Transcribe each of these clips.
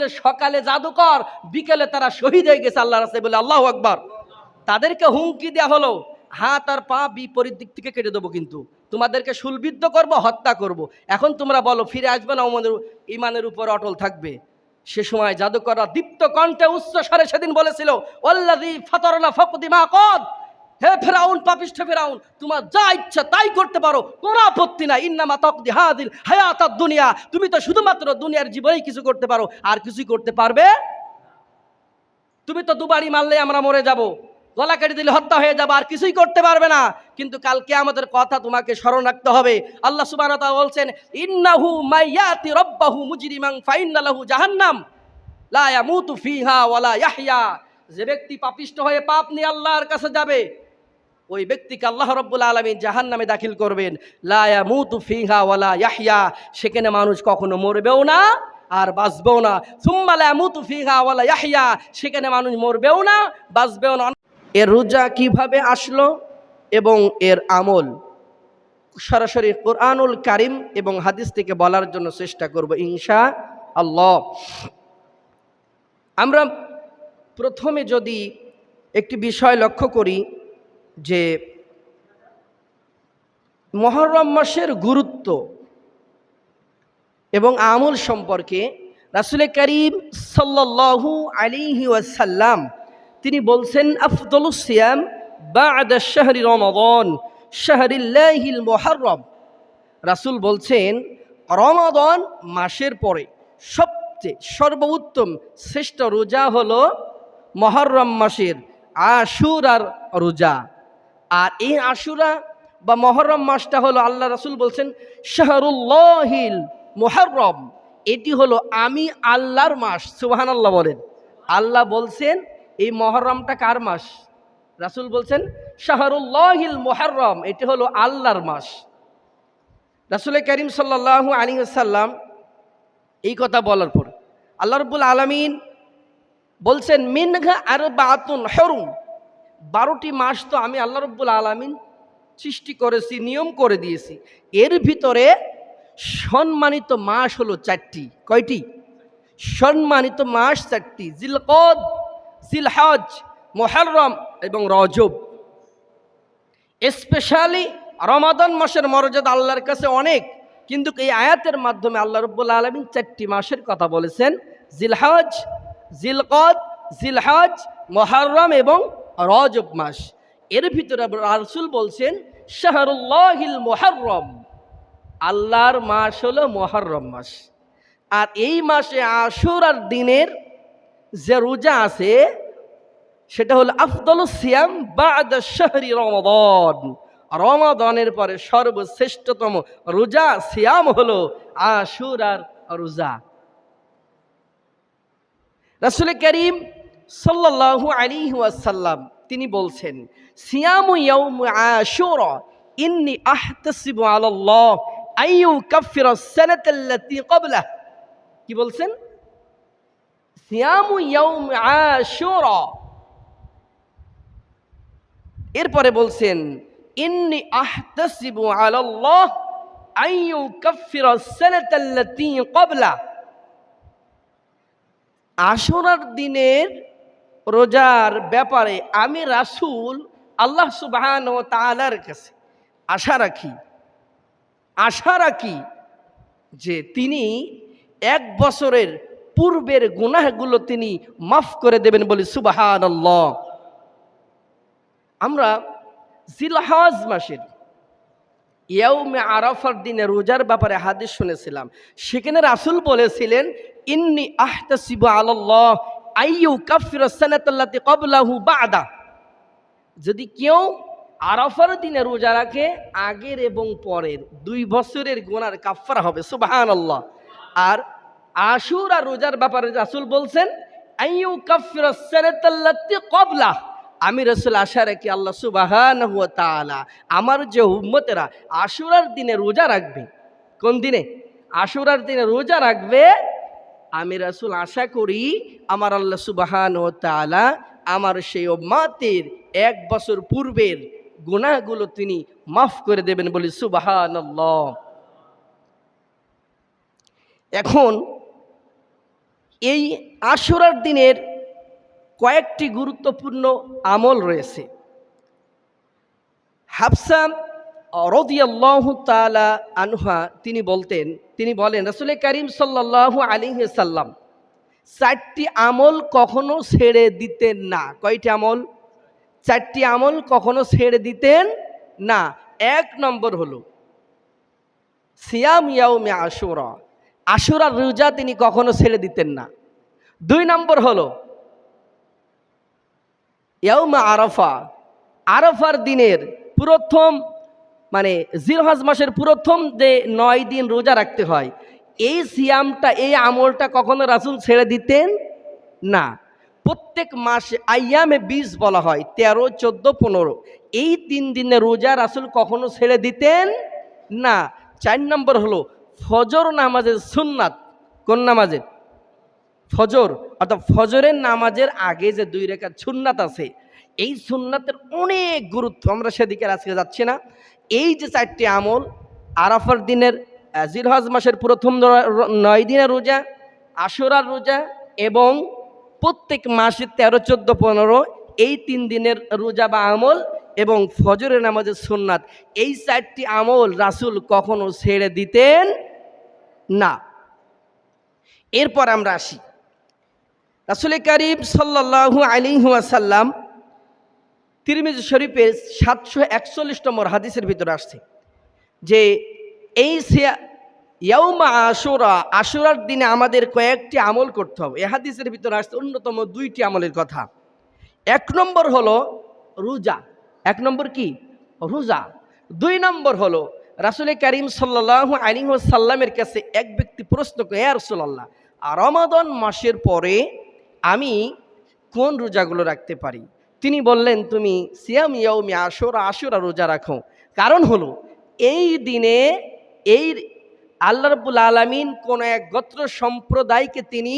আসলে সকালে জাদুকর, বিকেলে তারা শহীদ হয়ে গেছে আল্লাহর রাস্তায় বলে আল্লাহু আকবার। তাদেরকে হুমকি দেওয়া হলো, হাত আর পা বিপরীত দিক থেকে কেটে দেবো, কিন্তু তোমাদেরকে শুলবিদ্ধ করব, হত্যা করব। এখন তোমরা বলো ফিরে আসবে না আমাদের ইমানের উপর অটল থাকবে? সে সময় জাদুকররা দীপ্ত কণ্ঠে উচ্চ স্বরে সেদিন বলেছিল, ওয়াল্লাযী ফাতারানা ফাকদি মা কদ, হে ফেরাউন, পাপিষ্ঠ ফেরাউন, তোমার যা ইচ্ছা তাই করতে পারো, কোনো আপত্তি নাই। ইন্নামা তাকদি হাযিল হায়াতাদ দুনিয়া, তুমি তো শুধুমাত্র দুনিয়ার জীবনেই কিছু করতে পারো, আর কিছুই করতে পারবে। তুমি তো দুবারই মারলে আমরা মরে যাব, গলা কেটে দিলে হত্যা হয়ে যাবে, আর কিছুই করতে পারবে না। কিন্তু কাল কিয়ামতের কথা তোমাকে স্মরণ রাখতে হবে। আল্লাহ সুবহানাহু ওয়া তাআলা বলছেন, ইন্নাহু মাইয়াতি রাব্বাহু মুজরিমান ফাইন্না লাহু জাহান্নাম লা ইয়ামুতু ফিহা ওয়ালা ইয়াহইয়া। যে ব্যক্তি পাপিষ্ঠ হয়ে পাপ নিয়ে আল্লাহর কাছে যাবে, ওই ব্যক্তিকে আল্লাহ রাব্বুল আলামিন জাহান্নামে দাখিল করবেন। লা ইয়ামুতু ফিহা ওয়ালা ইয়াহইয়া, সেখানে মানুষ কখনো মরবেও না আর বাঁচবেও না। সুম্মা লা ইয়ামুতু ফিহা ওয়ালা ইয়াহইয়া, সেখানে মানুষ মরবেও না বাঁচবেও না। এর রোজা কিভাবে আসলো এবং এর আমল সরাসরি কোরআনুল কারীম এবং হাদিস থেকে বলার জন্য চেষ্টা করব ইনশাআল্লাহ। আমরা প্রথমে যদি একটি বিষয় লক্ষ্য করি যে মুহররম মাসের গুরুত্ব এবং আমল সম্পর্কে রাসূল করিম সাল্লাল্লাহু আলাইহি ওয়াসাল্লাম তিনি বলছেন, আফদলুস সিয়াম বা'দা শাহরি রমাদান শাহরিল্লাহিল মুহররম। রাসূল বলছেন রমাদান মাসের পরে সবচেয়ে সর্বোত্তম শ্রেষ্ঠ রোজা হলো মুহররম মাসের আশুরার রোজা। আর এই আশুরা বা মুহররম মাসটা হলো, আল্লাহ রাসূল বলছেন শাহরুল্লাহিল মুহররম, এটি হলো আমি আল্লাহর মাস। সুবহানাল্লাহ বলেন। আল্লাহ বলছেন এই মুহররমটা কার মাস? রাসূল বলছেন শাহরুল্লাহিল মুহররম, এটি হলো আল্লাহর মাস। রাসূল করিম সাল্লাল্লাহু আলাইহি ওয়াসাল্লাম এই কথা বলার পর আল্লাহ রাব্বুল আলামিন বলছেন মিনহা আরবাতুন হুরুম, 12টি মাস তো আমি আল্লাহ রাব্বুল আলামিন সৃষ্টি করেছি, নিয়ম করে দিয়েছি। এর ভিতরে সম্মানিত মাস হলো 4টি। কয়টি? সম্মানিত মাস 4টি, জিলকদ, জিলহজ, মুহররম এবং রজব। স্পেশালি রমাদান মাসের মর্যাদা আল্লাহর কাছে অনেক, কিন্তু এই আয়াতের মাধ্যমে আল্লাহ রাব্বুল আলামিন 4টি মাসের কথা বলেছেন, জিলহজ, জিলকদ, জিলহজ, মুহররম এবং রজব মাস। এর ভিতরে রাসূল বলছেন শাহরুল্লাহিল মুহররম, আল্লাহর মাস হলো মুহররম মাস। আর এই মাসে আশুরার দিনের যে রোজা আছে সেটা হলো আফদলুস সিয়াম বা'দা শাহরি রমাদান, রমাদানের পরে সর্বশ্রেষ্ঠতম রোজা সিয়াম হলো আশুরার রোজা। রাসূল করিম সাল্লাল্লাহু আলাইহি ওয়াসাল্লাম তিনি বলছেন, সিয়ামু ইয়াউম আশুরা ইন্নী আহতাসিবু আলাল্লাহ আইয়ুকাফিরাস সানাতাল্লাতী ক্বাবলাহ। কি বলছেন? সিয়ামু ইয়াউম আশুরা, এরপরে বলছেন ইন্নী আহতাসিবু আলাল্লাহ আইয়ুকাফিরাস সানাতাল্লাতী ক্বাবলাহ। আশুরার দিনের রোজার ব্যাপারে আমি রাসূল আল্লাহ সুবহানাহু ওয়া তাআলার কাছে আশা রাখি যে তিনি 1 বছরের পূর্বের গুনাহগুলো তিনি মাফ করে দেবেন, বলি সুবহানাল্লাহ। আমরা জিলহজ মাসের ইয়াউমে আরাফার দিনে রোজার ব্যাপারে হাদিস শুনেছিলাম। সেখানে রাসূল বলেছিলেন ইন্নী আহতাসিবু আলাল্লাহ আইয়ুকাফিরাস সানাতাল্লাতী ক্বাবলাহু বা'দা। যদি কেউ আরাফার দিনে রোজা রাখে, আগের এবং পরের 2 বছরের গুনার কাফারা হবে। সুবহানাল্লাহ। আর আশুরা রোজার ব্যাপারে রাসূল বলছেন আইয়ুকাফিরাস সানাতাল্লাতী ক্বাবলাহ, আমি রাসূল আশা রাখি আল্লাহ সুবহানাহু ওয়া তাআলা আমার যে উম্মতেরা আশুরার দিনে রোজা রাখবে, কোন দিনে? আশুরার দিনে রোজা রাখবে, আমি রাসূল আশা করি আমার আল্লাহ সুবহানাহু ওয়া তাআলা আমার সেই উম্মতের 1 বছর পূর্বের গুনাহগুলো তিনি মাফ করে দেবেন, বলি সুবহানাল্লাহ। এখন এই আশুরার দিনের কয়েকটি গুরুত্বপূর্ণ আমল রয়েছে। হাফসা রাদিয়াল্লাহু তাআলা আনহা তিনি বলেন রাসূল করিম সাল্লাল্লাহু আলাইহি সাল্লাম 4টি আমল কখনো ছেড়ে দিতেন না। কয়টি আমল? 4টি আমল কখনো ছেড়ে দিতেন না। 1 নম্বর হলো সিয়াম ইয়াউমে আশুরা, আশুরার রোজা তিনি কখনো ছেড়ে দিতেন না। 2 নম্বর হলো ইয়াউমে আরাফা, আরাফার দিনের প্রথম জিলহজ মাসের প্রথম যে 9 দিন রোজা রাখতে হয়, এই সিয়ামটা, এই আমলটা কখনো রাসূল ছেড়ে দিতেন না। প্রত্যেক মাসে আইয়ামে 20 বলা হয়, 13, 14, 15, এই 3 দিনের রোজা রাসূল কখনো ছেড়ে দিতেন না। 4 নম্বর হলো ফজর নামাজের সুন্নাত। কোন নামাজের? ফজর, অর্থাৎ ফজরের নামাজের আগে যে 2 রাকাত সুন্নাত আছে, এই সুন্নাতের অনেক গুরুত্ব, আমরা সেদিকে আজকে যাচ্ছি না। এই যে 4টি আমল, আরাফার দিনের, জিলহজ মাসের প্রথম 9 দিনের রোজা, আশুরার রোজা এবং প্রত্যেক মাসে 13, 14, 15 এই 3 দিনের রোজা বা আমল এবং ফজরের নামাজের সুন্নাত, এই 4টি আমল রাসূল কখনো ছেড়ে দিতেন না। এরপর আমরা আসি রাসূল করিম সাল্লাল্লাহু আলাইহি ওয়াসাল্লাম তিরমিজি শরীফের 741 নম্বর হাদিসের ভিতরে আসছে যে এই ইয়াউমা আশুরা, আশুরার দিনে আমাদের কয়েকটি আমল করতে হবে। এই হাদিসের ভিতরে আসছে অন্যতম 2টি আমলের কথা। 1 নম্বর হলো রোজা। 1 নম্বর কি? রোজা। 2 নম্বর হলো রাসূল করিম সাল্লাল্লাহু আলাইহি ওয়াসাল্লামের কাছে এক ব্যক্তি প্রশ্ন করে, ইয়া রাসূলুল্লাহ, রমাদান মাসের পরে আমি কোন রোজাগুলো রাখতে পারি? তিনি বললেন, তুমি সিয়াম ইয়াউমি আশুরা, আশুরা রোজা রাখো। কারণ হলো এই দিনে এই আল্লাহ রাব্বুল আলামিন কোন এক গোত্র সম্প্রদায়কে তিনি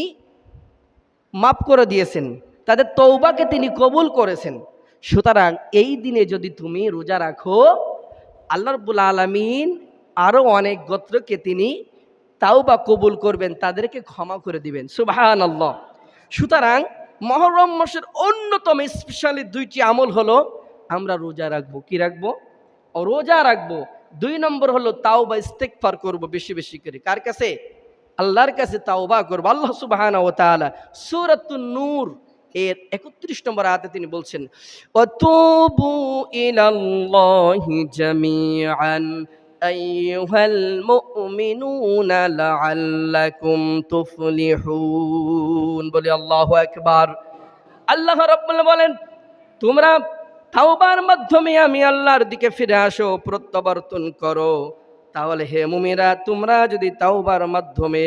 মাফ করে দিয়েছেন, তাদের তওবাকে তিনি কবুল করেছেন। সুতরাং এই দিনে যদি তুমি রোজা রাখো, আল্লাহ রাব্বুল আলামিন আরও অনেক গোত্রকে তিনি তাওবা কবুল করবেন, তাদেরকে ক্ষমা করে দিবেন। সুবহানাল্লাহ। সুতরাং মুহররম মাসের অন্যতম স্পেশালি 2টি আমল হলো আমরা রোজা রাখবো। কি রাখবো? রোজা রাখবো। 2 নম্বর হলো তাওবা, ইস্তেগফার করবো বেশি বেশি করে। কার কাছে? আল্লাহর কাছে তাওবা করবো। আল্লাহ সুবহানাহু ওয়া তাআলা সূরাতুন নূর এর 31 নম্বর আয়াতে তিনি বলছেন, ওয়াতুবু ইলাল্লাহি জামিআন আইয়ুহাল মুমিনুনা লাআল্লাকুম তুফলিহুন। বলি আল্লাহু আকবার। আল্লাহ রাব্বুল বলেন, তোমরা তাওবার মাধ্যমে আমি আল্লাহর দিকে ফিরে আসো, প্রত্যাবর্তন করো। তাহলে হে মুমিরা, তোমরা যদি তাওবার মাধ্যমে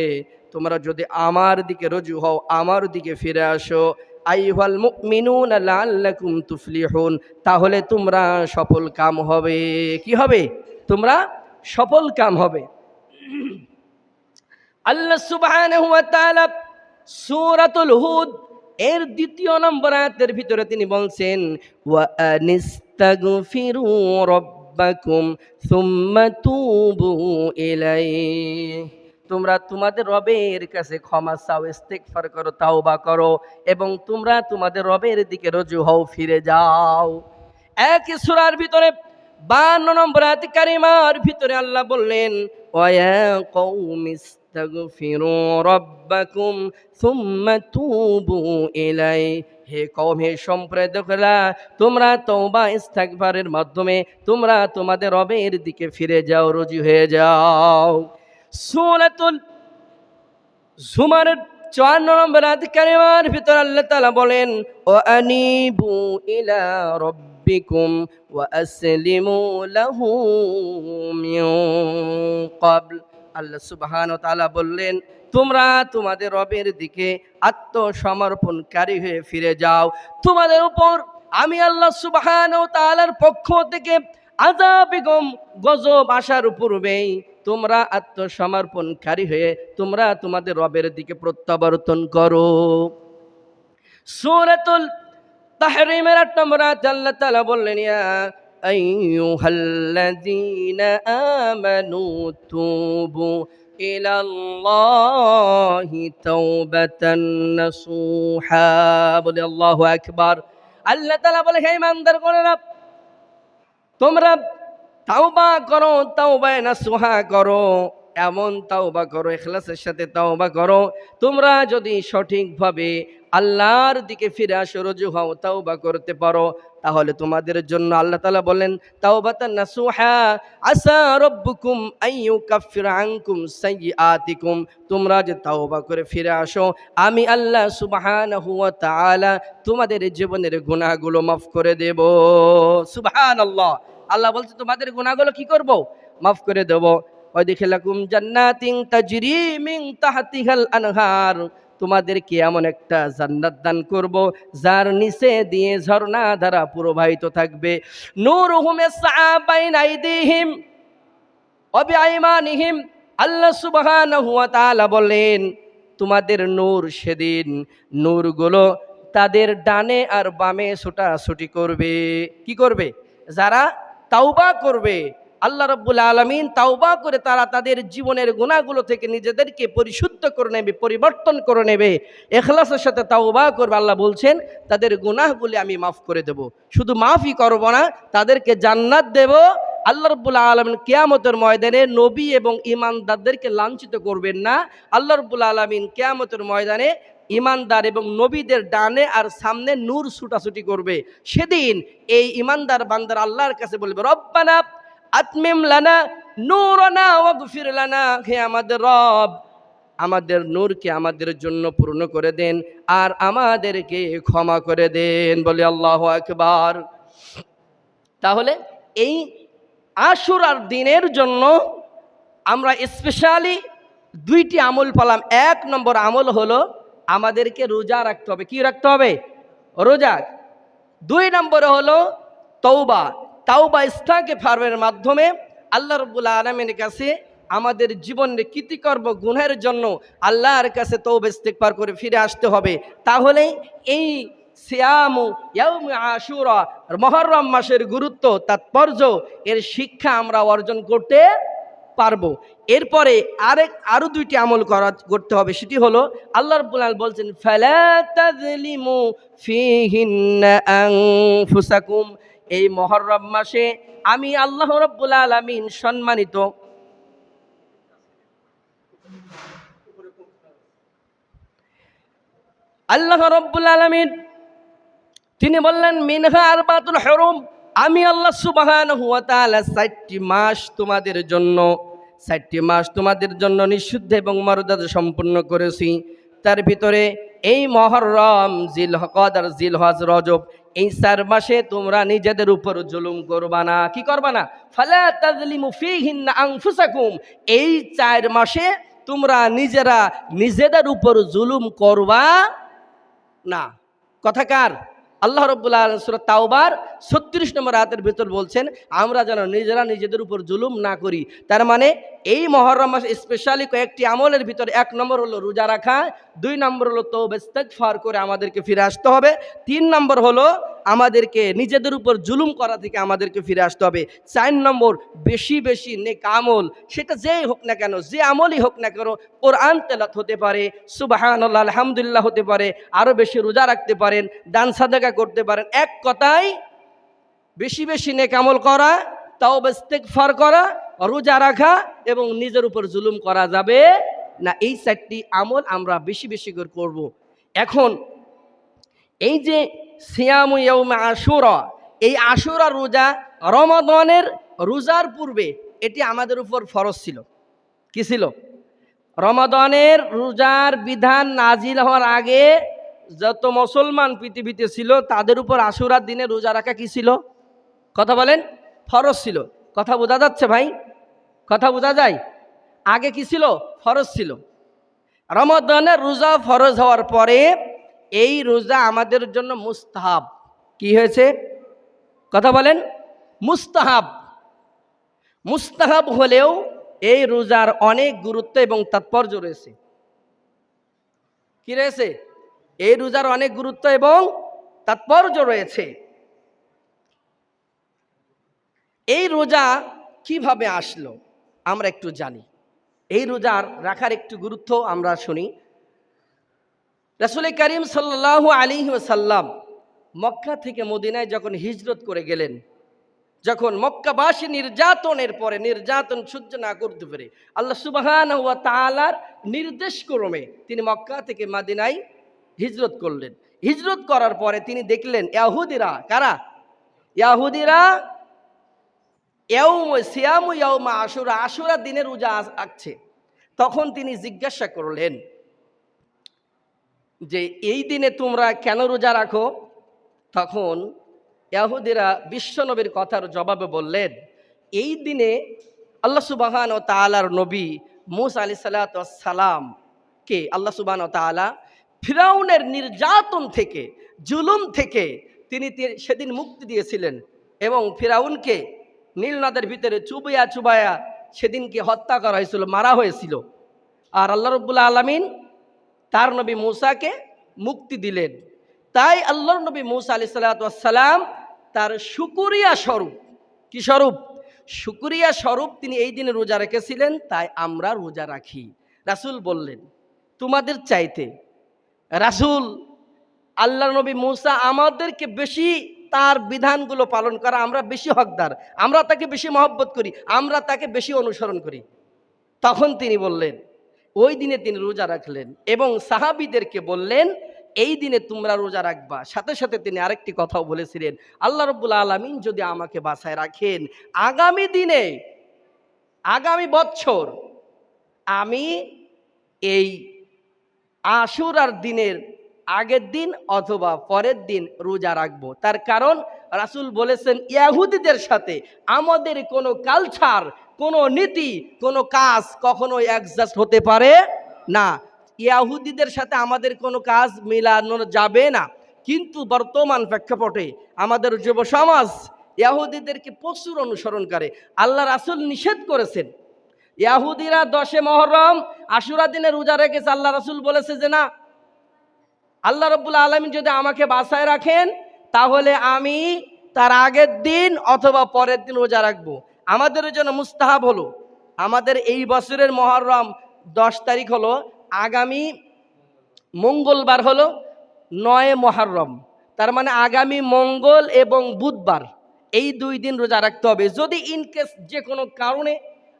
তোমরা যদি আমার দিকে রুজু হও, আমার দিকে ফিরে আসো, আইয়ুহাল মুমিনুনা লাআল্লাকুম তুফলিহুন, তাহলে তোমরা সফল কাম হবে। কি হবে? তোমরা সফল কাম হবে। আল্লাহ সুবহানাহু ওয়া তাআলা সূরাতুল হুদ এর 2 নম্বর আয়াতের ভিতরে তিনি বলছেন, ওয়া আনিস্তাগফিরু রাব্বাকুম সুম্মা তুবু ইলাইহি, তোমরা তোমাদের রবের কাছে ক্ষমা চাও, ইস্তেগফার করো, তাওবা করো এবং তোমরা তোমাদের রবের দিকে রুজু হও, ফিরে যাও। একই সূরার ভিতরে 52 নম্বর আয়াত কারিমার ভিতরে আল্লাহ বললেন, ওয়া ইয়া কওমিস ইস্তাগফিরু রাব্বাকুম সুম্মা তুবু ইলাইহি, হে কওম, হে সম্প্রদায়রা, তোমরা তওবা ইস্তেগফারের মাধ্যমে তোমরা তোমাদের রবের দিকে ফিরে যাও, রুজু হয়ে যাও। সূরাতুল জুমারের 54 নম্বর আয়াত কারিমার ভিতরে আল্লাহ তাআলা বলেন, ওয়া আনিবু ইলা রাব্বিকুম ওয়া আসলিমু লাহু মিন ক্বাবল। আল্লাহ সুবহানাহু ওয়া তাআলা বললেন, তোমরা তোমাদের রবের দিকে আত্মসমর্পণকারী হয়ে ফিরে যাও। তোমাদের উপর আমি আল্লাহ সুবহানাহু ওয়া তাআলার পক্ষ থেকে আযাব এবং গজব আসার পূর্বেই তোমরা আত্মসমর্পণকারী হয়ে তোমরা তোমাদের রবের দিকে প্রত্যাবর্তন করো। সূরাতুল তাহরিমের 8 নম্বর আয়াতে আল্লাহ তাআলা বললেন, ইয়া আইয়ুহাল্লাযীনা আমানু তুবু ইলাল্লাহি তাওবাতান নাসুহা। বলে আল্লাহু আকবার। আল্লাহ তাআলা বলে, হে ইমানদারগণেরা, তোমরা তাওবা করো, তাওবায়ে নাসুহা করো, এমন তাওবা করো, ইখলাসের সাথে তাওবা করো। তোমরা যদি সঠিকভাবে আল্লাহর দিকে ফিরে আসো, রুজু হও, তাওবা করতে পারো, তাহলে তোমাদের জন্য আল্লাহ তাআলা বলেন তাওবাতান নাসুহা আসা রাব্বুকুম আইয়ুকাফিরা আনকুম সাইয়্যাতিকুম। তোমরা যে তাওবা করে ফিরে আসো, আমি আল্লাহ সুবহানাহু ওয়া তাআলা তোমাদের জীবনের গুনাহগুলো মাফ করে দেব। সুবহানাল্লাহ। আল্লাহ বলছে তোমাদের গুনাহগুলো কি করব? মাফ করে দেব। ওয়াদখিলাকুম জান্নাতিন তাজরি মিন তাহতিহাল আনহার। তোমাদেরকে এমন একটা জান্নাত দান করব যার নিচে দিয়ে ঝর্ণা ধারা প্রবাহিত থাকবে। নূরুহুম ইয়াসআ বাইনা আইদিহিম ওয়া বিআইমানিহিম। আল্লাহ সুবহানাহু ওয়া তাআলা বলেন তোমাদের নূর সেদিন, নূরগুলো তাদের ডানে আর বামে ছোটাছুটি করবে। কি করবে? যারা তাওবা করবে, আল্লাহ রাব্বুল আলামিন তাওবা করে তারা তাদের জীবনের গুনাহগুলো থেকে নিজেদেরকে পরিশুদ্ধ করে নেবে, পরিবর্তন করে নেবে, ইখলাসের সাথে তাওবা করবে। আল্লাহ বলছেন তাদের গুনাহগুলি আমি মাফ করে দেব। শুধু মাফই করব না, তাদেরকে জান্নাত দেব। আল্লাহ রাব্বুল আলামিন কিয়ামতের ময়দানে নবী এবং ঈমানদারদেরকে লাঞ্ছিত করবেন না। আল্লাহ রাব্বুল আলামিন কিয়ামতের ময়দানে ঈমানদার এবং নবীদের ডানে আর সামনে নূর ছুটাছুটি করবে। সেদিন এই ঈমানদার বান্দারা আল্লাহর কাছে বলবে, রব্বানা আতমিম লানা নূরানা ওয়াগফির লানা। হে আমাদের রব, আমাদের নূরকে আমাদের জন্য পূর্ণ করে দেন আর আমাদেরকে ক্ষমা করে দেন। বলে আল্লাহু আকবার। তাহলে এই আশুরার দিনের জন্য আমরা স্পেশালি দুইটি আমল পেলাম। এক নম্বর আমল হলো আমাদেরকে রোজা রাখতে হবে। কি রাখতে হবে? রোজা। দুই নম্বরে হলো তওবা। তাওবা ইস্তিগফারের মাধ্যমে আল্লাহ রাব্বুল আলামিনের কাছে আমাদের জীবনের কৃতকর্ম গুনাহের জন্য আল্লাহর কাছে তওবা ইস্তিগফার করে ফিরে আসতে হবে। তাহলে এই সিয়ামু ইয়াউমে আশুরা, মুহররম মাসের গুরুত্ব, তাৎপর্য, এর শিক্ষা আমরা অর্জন করতে পারবো। এরপরে আরো দুইটি আমল করতে হবে। সেটি হলো আল্লাহ রাব্বুল আলামিন বলছেন ফালা তাযলিমু ফীহিন্না আনফুসাকুম। এই মুহররম মাসে আমি আল্লাহ রাব্বুল আলামিন সম্মানিত আল্লাহ রাব্বুল আলামিন তিনি বললেন মিনহা আরবাতুল হুরুম। আমি আল্লাহ সুবহানাহু ওয়া তাআলা 4টি মাস তোমাদের জন্য নিষিদ্ধ এবং মর্যাদা সম্পন্ন করেছি। তার ভিতরে এই মুহররম, জিলকদার, জিলহজ, রজব, এই 4 মাসে তোমরা নিজেদের উপর জুলুম করবা না। কি করবা না? ফালা তাযলিমু ফীহিন্না আনফুসাকুম। এই 4 মাসে তোমরা নিজেদের উপর জুলুম করবা না। কথা কার? আল্লাহ রাব্বুল আলামিন সূরা তাওবার 36 নম্বর আয়াতের ভিতর বলছেন আমরা যেন নিজেদের উপর জুলুম না করি। তার মানে এই মুহররম মাসে স্পেশালি কয়েকটি আমলের ভিতর 1 নম্বর হলো রোজা রাখা, 2 নম্বর হলো তওবা ইস্তিগফার করে আমাদেরকে ফিরে আসতে হবে, 3 নম্বর হলো আমাদেরকে নিজেদের উপর জুলুম করা থেকে আমাদেরকে ফিরে আসতে হবে, 4 নম্বর বেশি বেশি নেক আমল, সেটা যেই হোক না কেন, যে আমলই হোক না কেন, কোরআন তেলাওয়াত হতে পারে, সুবহানাল্লাহ আলহামদুলিল্লাহ হতে পারে, আরও বেশি রোজা রাখতে পারেন, দান সাদাকা করতে পারেন। এক কথায় বেশি বেশি নেক আমল করা, তাওবা ইস্তিগফার করা, রোজা রাখা এবং নিজের উপর জুলুম করা যাবে না। এই 4টি আমল আমরা বেশি বেশি করে করব। এখন এই যে সিয়ামু ইয়াউমে আশুরা, এই আশুরা রোজা রমাদানের রোজার পূর্বে এটি আমাদের উপর ফরজ ছিল। কি ছিল? রমাদানের রোজার বিধান নাজিল হওয়ার আগে যত মুসলমান পৃথিবীতে ছিল তাদের উপর আশুরার দিনে রোজা রাখা কি ছিল? কথা বলেন, ফরজ ছিল। কথা বোঝা যাচ্ছে ভাই? কথা বোঝা যায়? আগে কি ছিল? ফরজ ছিল। রমাদানের রোজা ফরজ হওয়ার পরে এই রোজা আমাদের জন্য মুস্তাহাব। কি হয়েছে? কথা বলেন, মুস্তাহাব। মুস্তাহাব হলেও এই রোজার অনেক গুরুত্ব এবং তাৎপর্য রয়েছে। কি রয়েছে? এই রোজার অনেক গুরুত্ব এবং তাৎপর্য রয়েছে। এই রোজা কিভাবে আসলো আমরা একটু জানি। এই রোজার রাখার একটু গুরুত্ব আমরা শুনি। রাসূল করিম সাল্লাল্লাহু আলাইহি ওয়াসাল্লাম মক্কা থেকে মদিনায় যখন হিজরত করে গেলেন, যখন মক্কাবাসী নির্যাতনের পরে নির্যাতন সহ্য না করতে পেরে আল্লাহ সুবহানাহু ওয়া তাআলার নির্দেশক্রমে তিনি মক্কা থেকে মদিনায় হিজরত করলেন। হিজরত করার পরে তিনি দেখলেন ইহুদিরা, কারা? ইহুদিরা সিয়ামু ইয়াউমা আশুরা, আশুরা দিনের রোজা আঁকছে। তখন তিনি জিজ্ঞাসা করলেন যে এই দিনে তোমরা কেন রোজা রাখো? তখন ইহুদিরা বিশ্বনবীর কথার জবাবে বললেন, এই দিনে আল্লাহ সুবহানাহু ওয়া তাআলার নবী মূসা আলাইহিস সালাতু ওয়াস সালামকে আল্লাহ সুবহানাহু ওয়া তাআলা ফিরাউনের নির্যাতন থেকে, জুলুম থেকে তিনি সেদিন মুক্তি দিয়েছিলেন এবং ফিরাউনকে নীল নদের ভিতরে চুবাইয়া চুবাইয়া সেদিনকে হত্যা করা হয়েছিল, মারা হয়েছিল। আর আল্লাহ রাব্বুল আলামিন তার নবী মূসাকে মুক্তি দিলেন। তাই আল্লাহর নবী মূসা আলাইহিস সালাতু ওয়াস সালাম তার শুকরিয়া স্বরূপ, কি স্বরূপ? শুকরিয়া স্বরূপ তিনি এই দিনে রোজা রেখেছিলেন, তাই আমরা রোজা রাখি। রাসূল বললেন, তোমাদের চাইতে রাসূল আল্লাহর নবী মূসা আমাদেরকে বেশি তার বিধানগুলো পালন করা আমরা বেশি হকদার, আমরা তাকে বেশি মহব্বত করি, আমরা তাকে বেশি অনুসরণ করি। তখন তিনি বললেন, ওই দিনে তিনি রোজা রাখলেন এবং সাহাবীদেরকে বললেন এই দিনে তোমরা রোজা রাখবা। সাথে সাথে তিনি আরেকটি কথাও বলেছিলেন, আল্লাহ রাব্বুল আলামিন যদি আমাকে বাঁচায় রাখেন, আগামী দিনে, আগামী বছর আমি এই আশুরার দিনের আগের দিন অথবা পরের দিন রোজা রাখবো। তার কারণ রাসূল বলেছেন ইহুদিদের সাথে আমাদের কোনো কালচার, কোনো নীতি, কোনো কাজ কখনো অ্যাডজাস্ট হতে পারে না। ইহুদিদের সাথে আমাদের কোনো কাজ মেলানো যাবে না। কিন্তু বর্তমান প্রেক্ষাপটে আমাদের যুব সমাজ ইহুদিদেরকে প্রচুর অনুসরণ করে। আল্লাহ রাসূল নিষেধ করেছেন। ইহুদিরা 10 মুহররম আশুরা দিনে রোজা রেখেছে, আল্লাহ রাসূল বলেছে যে না, আল্লাহ রাব্বুল আলামিন যদি আমাকে বাঁচায় রাখেন তাহলে আমি তার আগের দিন অথবা পরের দিন রোজা রাখবো। আমাদের জন্য মুস্তাহাব হলো, আমাদের এই বছরের মুহররম 10 তারিখ হলো, আগামী মঙ্গলবার হলো 9 মুহররম, তার মানে আগামী মঙ্গল এবং বুধবার এই 2 দিন রোজা রাখতে হবে। যদি ইনকেস যে কোনো কারণে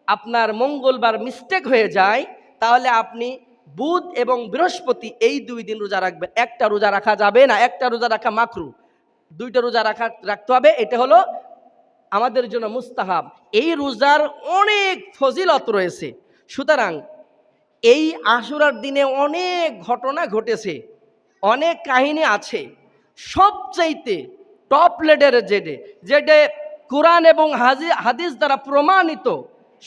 আপনার মঙ্গলবার মিস্টেক হয়ে যায় তাহলে আপনি বুধ এবং বৃহস্পতি এই 2 দিন রোজা রাখবেন। একটা রোজা রাখা যাবে না, একটা রোজা রাখা মাকরু, 2টা রোজা রাখতে হবে। এটা হলো আমাদের জন্য মুস্তাহাব। এই রোজার অনেক ফজিলত রয়েছে। সুতরাং এই আশুরার দিনে অনেক ঘটনা ঘটেছে, অনেক কাহিনী আছে। সবচাইতে টপ লেডের যেটা কোরআন এবং হাদিস দ্বারা প্রমাণিত,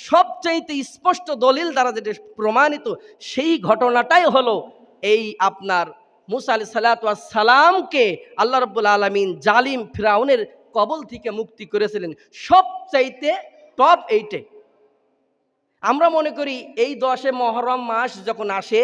সবচাইতে স্পষ্ট দলিল দ্বারা যেটা প্রমাণিত, সেই ঘটনাটাই হলো এই আপনার মূসা আলাইহিস সালাতু ওয়াস সালামকে আল্লাহ রাব্বুল আলামিন জালিম ফিরাউনের কবল থেকে মুক্তি করেছিলেন। সবচাইতে টপ এইটে। আমরা মনে করি এই 10 মুহররম মাস যখন আসে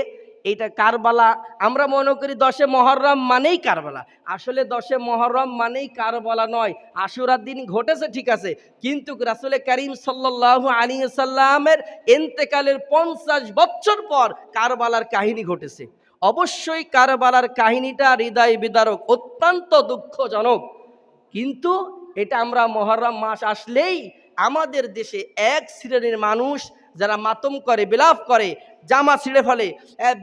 এইটা কারবালা, আমরা মনে করি 10 মুহররম মানেই কারবালা। আসলে 10 মুহররম মানেই কারবালা নয়। আশুরার দিন ঘটেছে ঠিক আছে, কিন্তু রাসূল করিম সাল্লাল্লাহু আলাইহি ওয়াসাল্লামের ইন্তেকালের 50 বছর পর কারবালার কাহিনী ঘটেছে। অবশ্যই কারবালার কাহিনীটা হৃদয় বিদারক, অত্যন্ত দুঃখজনক। কিন্তু এটা আমরা মুহররম মাস আসলেই আমাদের দেশে এক শ্রেণীর মানুষ যারা মাতম করে, বিলাপ করে, জামা ছিঁড়ে ফেলে,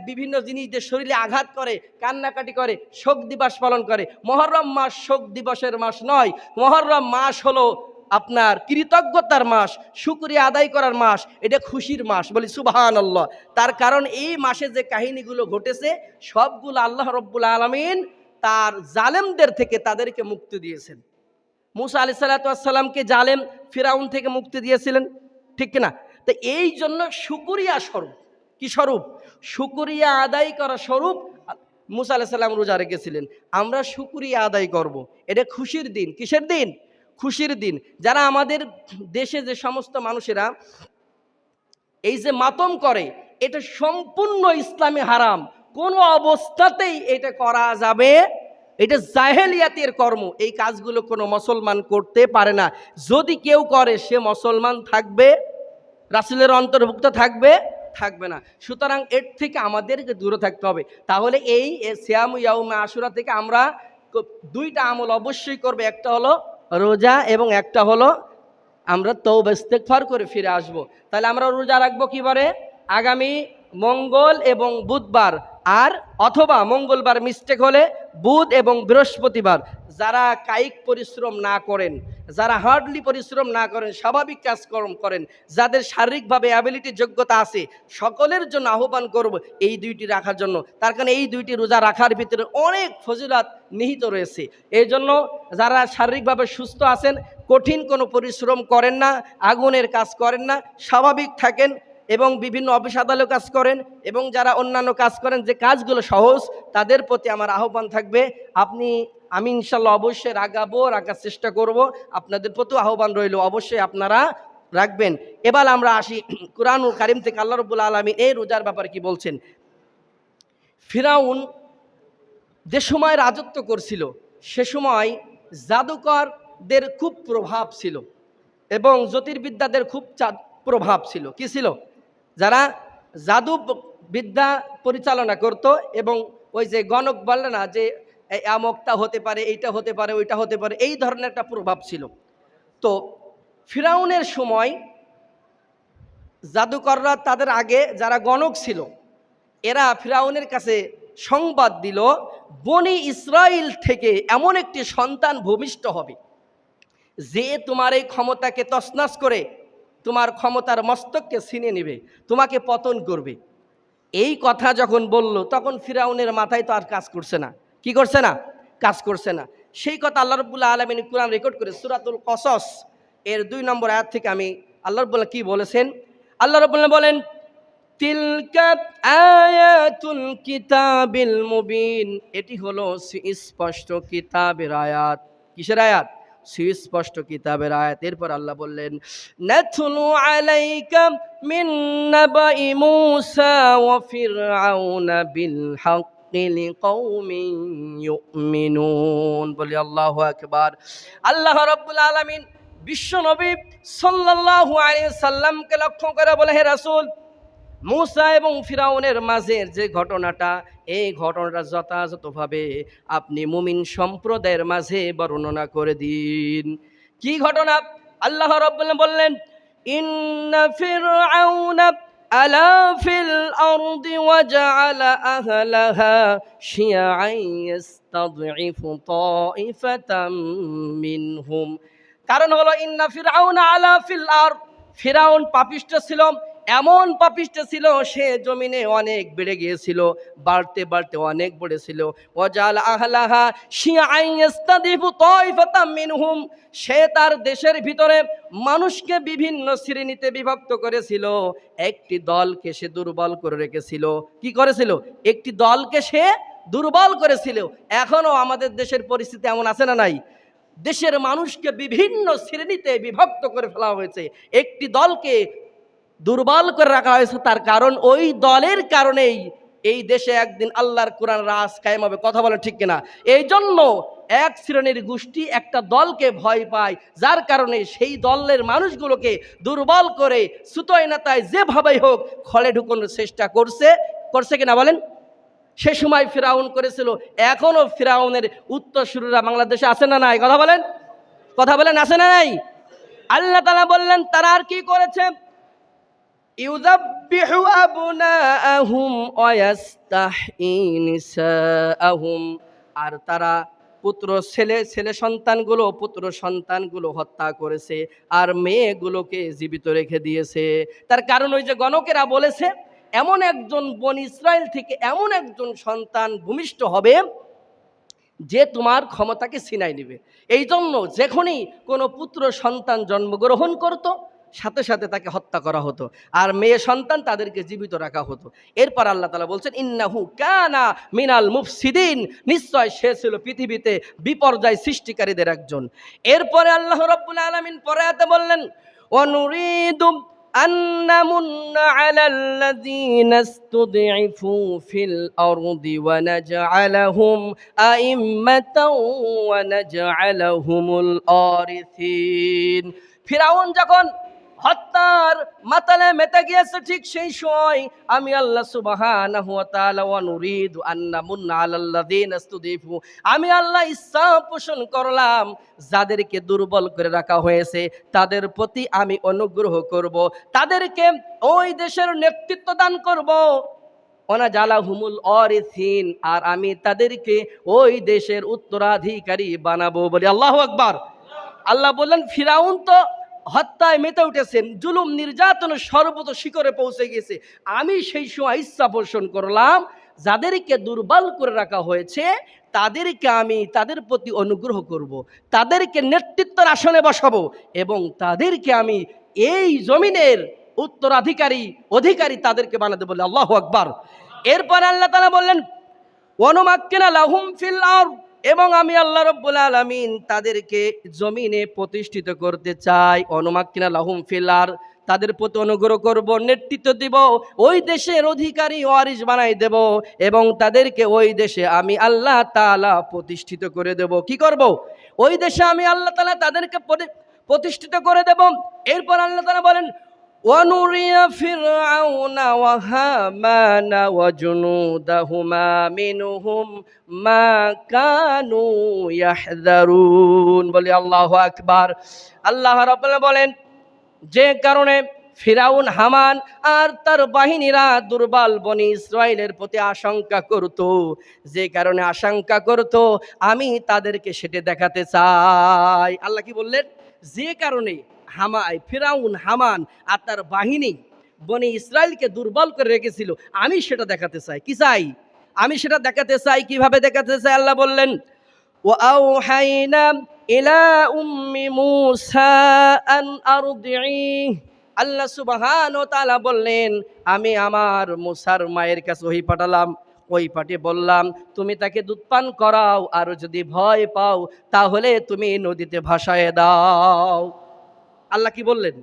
বিভিন্ন জিনিসদের শরীরে আঘাত করে, কান্নাকাটি করে, শোক দিবস পালন করে। মুহররম মাস শোক দিবসের মাস নয়, মুহররম মাস হলো আপনার কৃতজ্ঞতার মাস, শুকরিয়া আদায় করার মাস, এটা খুশির মাস। বলি সুবহানাল্লাহ। তার কারণ এই মাসে যে কাহিনীগুলো ঘটেছে সবগুলো আল্লাহ রাব্বুল আলামিন তার জালেমদের থেকে তাদেরকে মুক্তি দিয়েছেন। মূসা আলাইহিস সালাতু ওয়াস সালামকে জালেম ফিরাউন থেকে মুক্তি দিয়েছিলেন, ঠিক কিনা? তো এই জন্য শুকরিয়া স্বরূপ, কি স্বরূপ? শুকরিয়া আদায় করা স্বরূপ মূসা আলাইহিস সালাম রোজা রেখেছিলেন। আমরা শুকরিয়া আদায় করব। এটা খুশির দিন। কিসের দিন? খুশির দিন। যারা আমাদের দেশে যে সমস্ত মানুষেরা এই যে মাতম করে, এটা সম্পূর্ণ ইসলামে হারাম, কোনো অবস্থাতেই এটা করা যাবে, এটা জাহেলিয়াতের কর্ম। এই কাজগুলো কোনো মুসলমান করতে পারে না। যদি কেউ করে সে মুসলমান থাকবে, রাসূলের অন্তর্ভুক্ত থাকবে থাকবে না। সুতরাং এর থেকে আমাদেরকে দূরে থাকতে হবে। তাহলে এই সিয়ামু ইয়াউমে আশুরা থেকে আমরা দুইটা আমল অবশ্যই করবে, একটা হলো রোজা এবং একটা হলো আমরা তওবা ইস্তেগফার করে ফিরে আসব। তাহলে আমরা রোজা রাখবো কিবারে? আগামী মঙ্গল এবং বুধবার, আর অথবা মঙ্গলবার মিস্টেক হলে বুধ এবং বৃহস্পতিবার। যারা কায়িক পরিশ্রম না করেন, যারা হার্ডলি পরিশ্রম না করেন, স্বাভাবিক কাজকর্ম করেন, যাদের শারীরিকভাবে অ্যাবিলিটি যোগ্যতা আছে, সকলের জন্য আহ্বান করব এই দুইটি রাখার জন্য। তার কারণে এই দুইটি রোজা রাখার ভিতরে অনেক ফজিলত নিহিত রয়েছে। এই জন্য যারা শারীরিকভাবে সুস্থ আছেন, কঠিন কোনো পরিশ্রম করেন না, আগুনের কাজ করেন না, স্বাভাবিক থাকেন এবং বিভিন্ন অফিস আদালত কাজ করেন এবং যারা অন্যান্য কাজ করেন, যে কাজগুলো সহজ, তাদের প্রতি আমার আহ্বান থাকবে আমি ইনশাল্লাহ অবশ্যই রাখার চেষ্টা করব। আপনাদের প্রতি আহ্বান রইল, অবশ্যই আপনারা রাখবেন। এবার আমরা আসি কুরআনুল কারীম থেকে আল্লাহ রাব্বুল আলামিন এই রোজার ব্যাপারে কি বলছেন। ফিরাউন যে সময় রাজত্ব করছিল, সে সময় জাদুকরদের খুব প্রভাব ছিল এবং জ্যোতির্বিদ্যাদের খুব প্রভাব ছিল। কি ছিল? যারা জাদু বিদ্যা পরিচালনা করত এবং ওই যে গণক বললে না যে আমকটা হতে পারে, এইটা হতে পারে, ওইটা হতে পারে, এই ধরনের একটা প্রভাব ছিল। তো ফিরাউনের সময় জাদুকররা, তাদের আগে যারা গণক ছিল, এরা ফিরাউনের কাছে সংবাদ দিল, বনি ইসরাইল থেকে এমন একটি সন্তান ভূমিষ্ঠ হবে যে তোমার এই ক্ষমতাকে তছনছ করে তোমার ক্ষমতার মস্তককে ছিনিয়ে নেবে, তোমাকে পতন করবে। এই কথা যখন বলল, তখন ফিরাউনের মাথায় তো আর কাজ করছে না। কি করছে না? কাজ করছে না। সেই কথা আল্লাহ রাব্বুল আলামিন কুরআন রেকর্ড করে সূরাতুল কসস এর 2 নম্বর আয়াত থেকে আমি আল্লাহ রাব্বুল কি বলেছেন। আল্লাহ রাব্বুল বলেন, তিলকা আয়াতুল কিতাবিল মুবিন, এটি হলো সুস্পষ্ট কিতাবের আয়াত। কিসের আয়াত? সুস্পষ্ট কিতাবের আয়াত। এরপর আল্লাহ বললেন, নাতলু আলাইকা মিন নাবাই মূসা ওয়া ফিরআউনা বিল হাক্কি লিকাওমিন ইউমিনুন। বলি আল্লাহু আকবার। আল্লাহ রাব্বুল আলামিন বিশ্ব নবী সাল্লাল্লাহু আলাইহি সাল্লামকে লক্ষ্য করে বলে, হে রাসূল, মূসা এবং ফিরাউনের মাঝের যে ঘটনাটা, এই ঘটনাটা যথাযথভাবে আপনি মুমিন সম্প্রদায়ের মাঝে বর্ণনা করে দিন। কি ঘটনা? আল্লাহ রাব্বুল বললেন, ইন্না ফিরআউনা আলা ফিল আরদি ওয়া জাআলা আহলাহা শিয়াআন ইস্তাদঈফু তাইফাতাম মিনহুম। কারণ হলো ইন্না ফিরআউনা আলা ফিল আরদ, ফিরাউন পাপিষ্ঠ ছিল, এমন পাপিষ্ঠ ছিল, সে জমিনে অনেক বেড়ে গিয়েছিল, বাড়তে বাড়তে অনেক বেড়েছিল। ওয়াজাল আহলাহা শিয়াআন ইস্তাদিফু তাইফাতাম মিনহুম, সে তার দেশের ভিতরে মানুষকে বিভিন্ন শ্রেণীতে বিভক্ত করেছিল, একটি দলকে সে দুর্বল করে রেখেছিল। কি করেছিল? একটি দলকে সে দুর্বল করেছিল। এখনো আমাদের দেশের পরিস্থিতি এমন আছে না নাই? দেশের মানুষকে বিভিন্ন শ্রেণীতে বিভক্ত করে ফেলা হয়েছে, একটি দলকে দুর্বল করে রাখা হয়েছে। তার কারণ ওই দলের কারণেই এই দেশে একদিন আল্লাহর কোরআন রাজ কায়েম হবে। কথা বলে ঠিক কিনা? এই জন্য এক শ্রেণীর গোষ্ঠী একটা দলকে ভয় পায়, যার কারণে সেই দলের মানুষগুলোকে দুর্বল করে সুতোয় নাতায় যেভাবেই হোক খলে ঢুকানোর চেষ্টা করছে কিনা বলেন? সে সময় ফিরাউন করেছিল, এখনো ফিরাউনের উত্তরসূরিরা বাংলাদেশে আছে না নাই? কথা বলেন আছে না নাই? আল্লাহ তাআলা বললেন, তারা আর কি করেছে? ইউযাব্বিহু আবনাআহুম ওয়া ইস্তাহয়ী নিসাআহুম, আর তারা পুত্র সন্তানগুলো হত্যা করেছে আর মেয়েগুলোকে জীবিত রেখে দিয়েছে। তার কারণ ওই যে গণকেরা বলেছে, এমন একজন বনি ইসরাইল থেকে এমন একজন সন্তান ভূমিষ্ঠ হবে যে তোমার ক্ষমতাকে ছিনাই নেবে। এই জন্য যখনই কোনো পুত্র সন্তান জন্মগ্রহণ করত, সাথে সাথে তাকে হত্যা করা হতো, আর মেয়ে সন্তান তাদেরকে জীবিত রাখা হতো। এরপর আল্লাহ তাআলা বলছেন, ইন্নাহু কানা মিনাল মুফসিদিন, নিশ্চয় সে ছিল পৃথিবীতে বিপর্যয় সৃষ্টিকারীদের একজন। এরপরে আল্লাহ রাব্বুল আলামিন পরে আয়াতে বললেন, ওয়া নুরিদু আন্নামুন্না আলাল্লাযীনা ইসতুদঈফু ফিল আরদি ওয়া নাজআলাহুম আইম্মাতাও ওয়া নাজআলাহুমুল ওয়ারিসিন। ফিরাউন যখন হত্যার মাতালে মেতে গিয়েছে, ঠিক সেই সময় আমি আল্লাহ সুবহানাহু ওয়া তাআলা ওয়া নুরিদু আন নামুন্না আলাল্লাযিনা ইসতুদিফু, আমি আল্লাহ ইচ্ছা পোষণ করলাম যাদেরকে দুর্বল করে রাখা হয়েছে তাদের প্রতি আমি অনুগ্রহ করব, তাদেরকে ওই দেশের নেতৃত্ব দান করব। ওয়ানাজালাহুমুল ওয়ারিসিন, আর আমি তাদেরকে ওই দেশের উত্তরাধিকারী বানাবো। বলি আল্লাহু আকবার। আল্লাহ বললেন ফিরাউন তো হত্যায় মেতে উঠেছেন, জুলুম নির্যাতনের সর্বোচ্চ শিখরে পৌঁছে গেছে, আমি সেই সময় ইচ্ছা পোষণ করলাম যাদেরকে দুর্বল করে রাখা হয়েছে তাদেরকে আমি তাদের প্রতি অনুগ্রহ করব, তাদেরকে নেতৃত্বের আসনে বসাবো এবং তাদেরকে আমি এই জমিনের অধিকারী তাদেরকে বানাতে বলে আল্লাহু আকবার। এরপর আল্লাহ তাআলা বললেন ওয়ানুমাক্কিনা লাহুম ফিল আরদ, এবং আমি আল্লাহ রাব্বুল আলামিন তাদেরকে জমিনে প্রতিষ্ঠিত করতে চাই। ওয়ানুমাক্কিনা লাহুম ফিল আরদ, তাদের প্রতি অনুগ্রহ করব, নেতৃত্ব দিব, ওই দেশের অধিকারী ওয়ারিস বানাই দেব এবং তাদেরকে ওই দেশে আমি আল্লাহ তাআলা প্রতিষ্ঠিত করে দেব। কি করব? ওই দেশে আমি আল্লাহ তাআলা তাদেরকে প্রতিষ্ঠিত করে দেব। এরপর আল্লাহ তাআলা বলেন وَنُرِيَ فِرْعَوْنَ وَهَامَانَ وَجُنُودَهُمَا مِنْهُمْ مَا كَانُوا يَحْذَرُونَ। বলি আল্লাহু আকবার। আল্লাহ রাব্বুল বলেন যে কারণে ফিরাউন, হামান আর তার বাহিনীরা দুর্বল বনি ইসরাইলের প্রতি আশঙ্কা করত, যে কারণে আশঙ্কা করত আমি তাদেরকে সেটা দেখাতে চাই। আল্লাহ কি বললেন? যে কারণে ফিরাউন, হামান আর তার বাহিনী বনি ইসরাইলকে দুর্বল করে রেখেছিল, আমি সেটা দেখাতে চাই। কি চাই? আমি সেটা দেখাতে চাই। কিভাবে দেখাতে চাই? আল্লাহ বললেন ওয়াআউহাইনা ইলা উম্মি মূসা আন আরদিহি, আল্লাহ সুবহানাহু ওয়া তাআলা বললেন আমি আমার মুসার মায়ের কাছে ওহী পাঠালাম, ওই পাঠিয়ে বললাম তুমি তাকে দুধ পান করাও, আর যদি ভয় পাও তাহলে তুমি নদীতে ভাসায় দাও। আল্লাহ কি বললেন?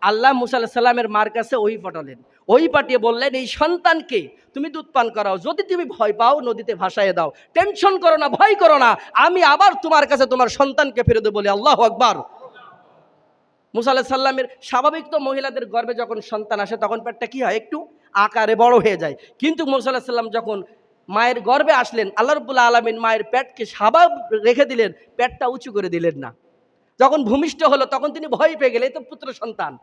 আল্লাহ মুসা আলাইহিস সালামের মার কাছে ওহী পাঠালেন, ওই পাঠিয়ে বললেন এই সন্তানকে তুমি দুধ পান করাও, যদি তুমি ভয় পাও নদীতে ভাসায় দাও, টেনশন করো না, ভয় করো না, আমি আবার তোমার কাছে তোমার সন্তানকে ফিরে দেবো। বলি আল্লাহু আকবার। মুসা আলাইহিস সালামের স্বাভাবিক তো মহিলাদের গর্ভে যখন সন্তান আসে তখন পেটটা কি হয়? একটু আকারে বড় হয়ে যায়। কিন্তু মুসা আলাইহিস সালাম যখন মায়ের গর্ভে আসলেন, আল্লাহ রাব্বুল আলামিন মায়ের পেটকে স্বাভাবিক রেখে দিলেন, পেটটা উঁচু করে দিলেন না। যখন ভূমিষ্ঠ হলো তখন তিনি ভয় পেয়ে গেলেন, এই তো পুত্র সন্তান।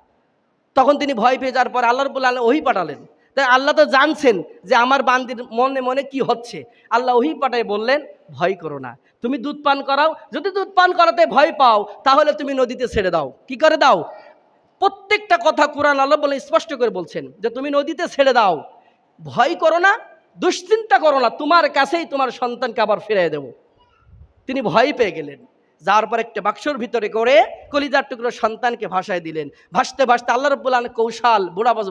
তখন তিনি ভয় পেয়ে যাওয়ার পর আল্লাহ রাব্বুল আলামিন ওহী পাঠালেন। তাই আল্লাহ তো জানছেন যে আমার বান্দির মনে মনে কি হচ্ছে। আল্লাহ ওহী পাঠায় বললেন ভয় করো না, তুমি দুধ পান করাও, যদি দুধ পান করাতে ভয় পাও তাহলে তুমি নদীতে ছেড়ে দাও। কি করে দাও? প্রত্যেকটা কথা কোরআন আল্লাহ বলে স্পষ্ট করে বলছেন যে তুমি নদীতে ছেড়ে দাও, ভয় করো না, দুশ্চিন্তা করো না, তোমার কাছেই তোমার সন্তানকে আবার ফিরিয়ে দেব। তিনি ভয় পেয়ে গেলেন, যাওয়ার পর একটা বাক্সর ভিতরে করে কলিজার টুকরো সন্তানকে ভাসায় দিলেন। ভাসতে ভাসতে আল্লাহ রাব্বুল আলামিন কৌশল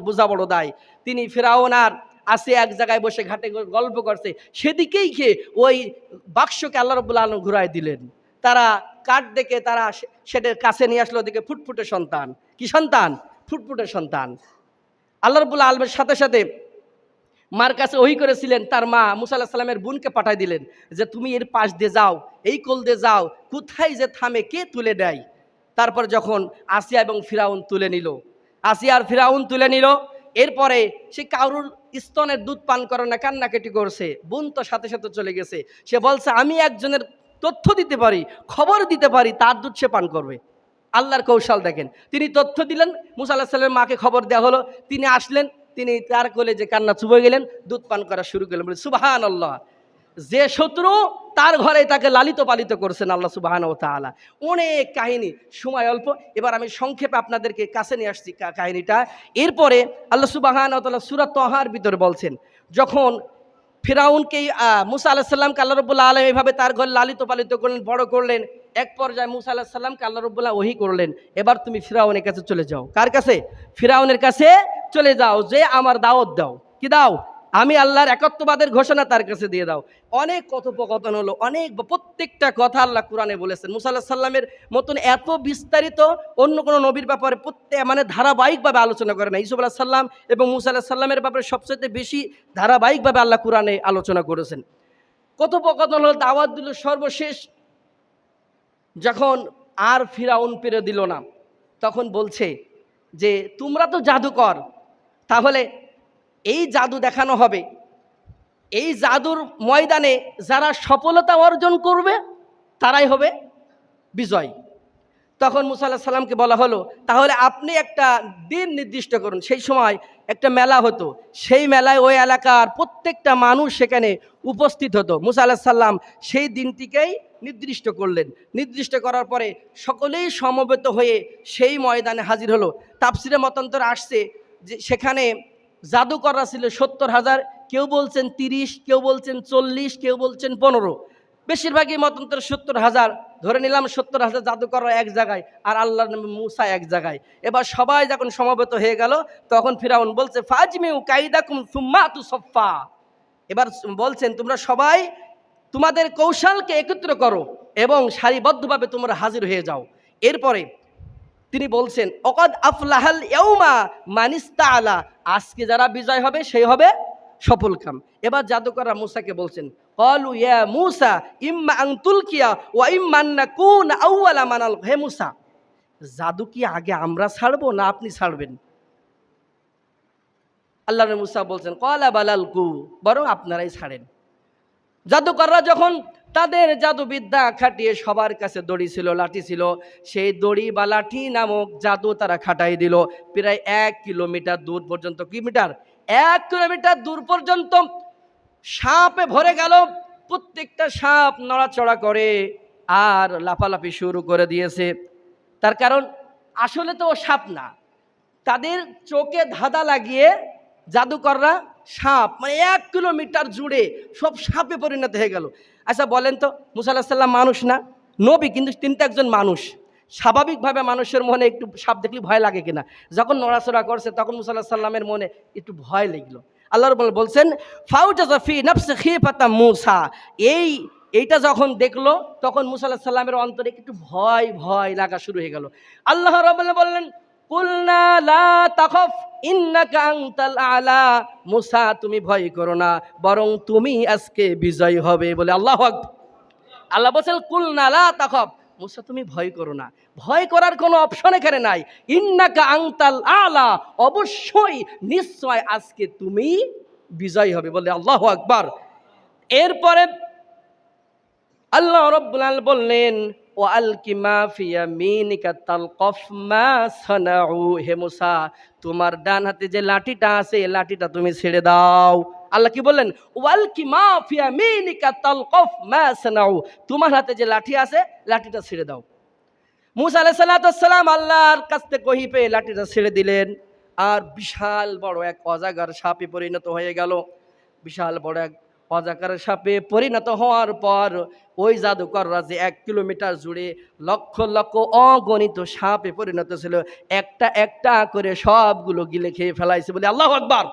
বুঝা বড় দায়, তিনি ফিরাউন আর আসিয়া এক জায়গায় বসে ঘাটে গল্প করছে, সেদিকেই খেয়ে ওই বাক্সকে আল্লাহ রাব্বুল আলামিন ঘুরায় দিলেন। তারা কাঠ দেখে তারা সেটার কাছে নিয়ে আসলো, ওদিকে ফুটফুটে সন্তান। কি সন্তান? ফুটফুটে সন্তান। আল্লাহ রাব্বুল আলামিনের সাথে সাথে মার কাছে ওহী করেছিলেন, তার মা মুসা আলাইহিস সালামের বোনকে পাঠাই দিলেন যে তুমি এর পাশ দিয়ে যাও, এই কোল দিয়ে যাও, কোথায় যে থামে কে তুলে দেয়। তারপর যখন আসিয়া এবং ফিরাউন তুলে নিল, আসিয়া আর ফিরাউন তুলে নিল, এরপরে সে কারুর স্তনের দুধ পান করে না, কান্নাকাটি করছে। বোন তো সাথে সাথে চলে গেছে, সে বলছে আমি একজনের তথ্য দিতে পারি, খবর দিতে পারি, তার দুধ সে পান করবে। আল্লাহর কৌশল দেখেন, তিনি তথ্য দিলেন, মুসা আলাইহিস সালামের মাকে খবর দেওয়া হলো, তিনি আসলেন, তিনি তার কোলে যে কান্না চুবে গেলেন, দুধ পান করা শুরু করলেন। বলে সুবহানাল্লাহ, যে শত্রু তার ঘরে তাকে লালিত পালিত করছেন আল্লাহ সুবহানাহু ওয়া তাআলা। অনেক কাহিনী, সময় অল্প, এবার আমি সংক্ষেপে আপনাদেরকে কাছে নিয়ে আসছি কাহিনীটা। এরপরে আল্লাহ সুবহানাহু ওয়া তাআলা সূরা তাহার ভিতরে বলছেন, যখন ফিরাউনকে মুসা আলাইহিস সালামকে আল্লাহ রাব্বুল আলামিন এইভাবে তার ঘরে লালিত পালিত করলেন, বড় করলেন, এক পর্যায়ে মুসা আলাইহিস সালামকে আল্লাহ রাব্বুল আলামিন ওহী করলেন, এবার তুমি ফিরাউনের কাছে চলে যাও। কার কাছে? ফিরাউনের কাছে চলে যাও, যে আমার দাওয়াত দাও। কি দাও? আমি আল্লাহর একত্ববাদের ঘোষণা তার কাছে দিয়ে দাও। অনেক কথোপকথন হলো, অনেক প্রত্যেকটা কথা আল্লাহ কোরআনে বলেছেন। মুসা আলাইহিস সালামের মতন এত বিস্তারিত অন্য কোনো নবীর ব্যাপারে ধারাবাহিকভাবে আলোচনা করে না। ইউসুফ আলাইহিস সালাম এবং মুসা আলাইহিস সালামের ব্যাপারে সবচেয়ে বেশি ধারাবাহিকভাবে আল্লাহ কোরআনে আলোচনা করেছেন। কথোপকথন হলো, দাওয়াত দিল। সর্বশেষ যখন আর ফিরাউন পেরে দিল না, তখন বলছে যে তোমরা তো জাদুকর, তাহলে এই জাদু দেখানো হবে, এই জাদুর ময়দানে যারা সফলতা অর্জন করবে তারাই হবে বিজয়। তখন মুসা আলাইহিস সালামকে বলা হলো, তাহলে আপনি একটা দিন নির্দিষ্ট করুন। সেই সময় একটা মেলা হতো, সেই মেলায় ওই এলাকার প্রত্যেকটা মানুষ সেখানে উপস্থিত হতো। মুসা আলাইহিস সালাম সেই দিনটিকেই নির্দিষ্ট করলেন। নির্দিষ্ট করার পরে সকলেই সমবেত হয়ে সেই ময়দানে হাজির হলো। তাফসিরে মতান্তর আসছে যে সেখানে জাদুকররা ছিল 70,000, কেউ বলছেন 30, কেউ বলছেন 40, কেউ বলছেন 15। বেশিরভাগই মতান্তর 70,000, ধরে নিলাম 70,000 জাদুকররা এক জায়গায় আর আল্লাহর নবী মূসা এক জায়গায়। এবার সবাই যখন সমবেত হয়ে গেল তখন ফিরাউন বলছে ফাজমিউ কাইদাকুম সুম্মা তুসাফফা। এবার বলছেন তোমরা সবাই তোমাদের কৌশলকে একত্র করো এবং সারিবদ্ধভাবে তোমরা হাজির হয়ে যাও। এরপরে তিনি বলছেন অকদ আফলাহাল ইয়াউমা মানিস্তাআলা, আজকে যারা বিজয় হবে সেই হবে সফলকাম। এবার জাদুকররা মূসাকে বলছেন ক্বালু ইয়া মূসা ইম্মা আন তুলকিয়া ওয়া ইম্মা আন নাকুনা আউওয়ালা মান আলকা। হে মূসা, জাদু কি আগে আমরা ছাড়বো না আপনি ছাড়বেন? আল্লাহর নবী মূসা বলছেন ক্বালা বালালকু, বরং আপনারাই ছাড়েন। জাদুকররা যখন তাদের জাদুবিদ্যা খাটিয়ে সবার কাছে দড়ি ছিল, লাঠি ছিল, সেই দড়ি বা লাঠি নামক জাদু তারা খাটাই দিল। প্রায় 1 কিলোমিটার দূর পর্যন্ত, কিলোমিটার 1 কিলোমিটার দূর পর্যন্ত সাপে ভরে গেল। প্রত্যেকটা সাপ নড়াচড়া করে আর লাফালাফি শুরু করে দিয়েছে। তার কারণ আসলে তো ও সাপ না, তাদের চোখে ধাঁধা লাগিয়ে জাদুকররা সাপ, মানে 1 কিলোমিটার জুড়ে সব সাপে পরিণত হয়ে গেল। আচ্ছা বলেন তো, মুসা আলাইহিস সালাম মানুষ না, নবী, কিন্তু তিনি তো একজন মানুষ। স্বাভাবিকভাবে মানুষের মনে একটু সাপ দেখলে ভয় লাগে কিনা? যখন নড়াচড়া করছে তখন মুসা আলাইহিস সালামের মনে একটু ভয় লাগলো। আল্লাহ রাব্বুল বলছেন ফাউজাযা ফি নাফসি খিফাতা মূসা, এইটা যখন দেখলো তখন মুসা আলাইহিস সালামের অন্তরে একটু ভয় ভয় লাগা শুরু হয়ে গেল। আল্লাহ রাব্বুল বললেন কুলনা লা তাখাফ ইন্নাকা আনতাল আলা, মূসা তুমি ভয় করো না, বরং তুমি আজকে বিজয় হবে বলে আল্লাহু আকবার। আল্লাহ বলেন কুলনা লা তাখাফ, মূসা তুমি ভয় করো না, ভয় করার কোনো অপশন এখানে নাই। ইন্নাকা আনতাল আলা, অবশ্যই নিশ্চয় আজকে তুমি বিজয় হবে বলে আল্লাহু আকবার। এরপরে আল্লাহ রাব্বুল আলামিন বললেন ওয়া আলকি মা ফি ইয়ামিনিকা তালকাফ মা সানাউ, হে মূসা তোমার ডান হাতে যে লাঠিটা আছে এই লাঠিটা তুমি ছেড়ে দাও। আল্লাহ কি বললেন ওয়া আলকি মা ফি ইয়ামিনিকা তালকাফ মা সানাউ, তোমার হাতে যে লাঠি আছে লাঠিটা ছেড়ে দাও। মূসা আলাইহিস সালাম আল্লাহর কাছ থেকে ওহী পেয়ে লাঠিটা ছেড়ে দিলেন, আর বিশাল বড় এক অজাগর সাপে পরিণত হয়ে গেল। বিশাল বড় এক অজাগর সাপে পরিণত হওয়ার পর ওই জাদুকররা যে 1 কিলোমিটার জুড়ে লক্ষ লক্ষ অগণিত সাপে পরিণত ছিল, একটা একটা করে সবগুলো গিলে খেয়ে ফেলাইছে বলে আল্লাহু আকবার।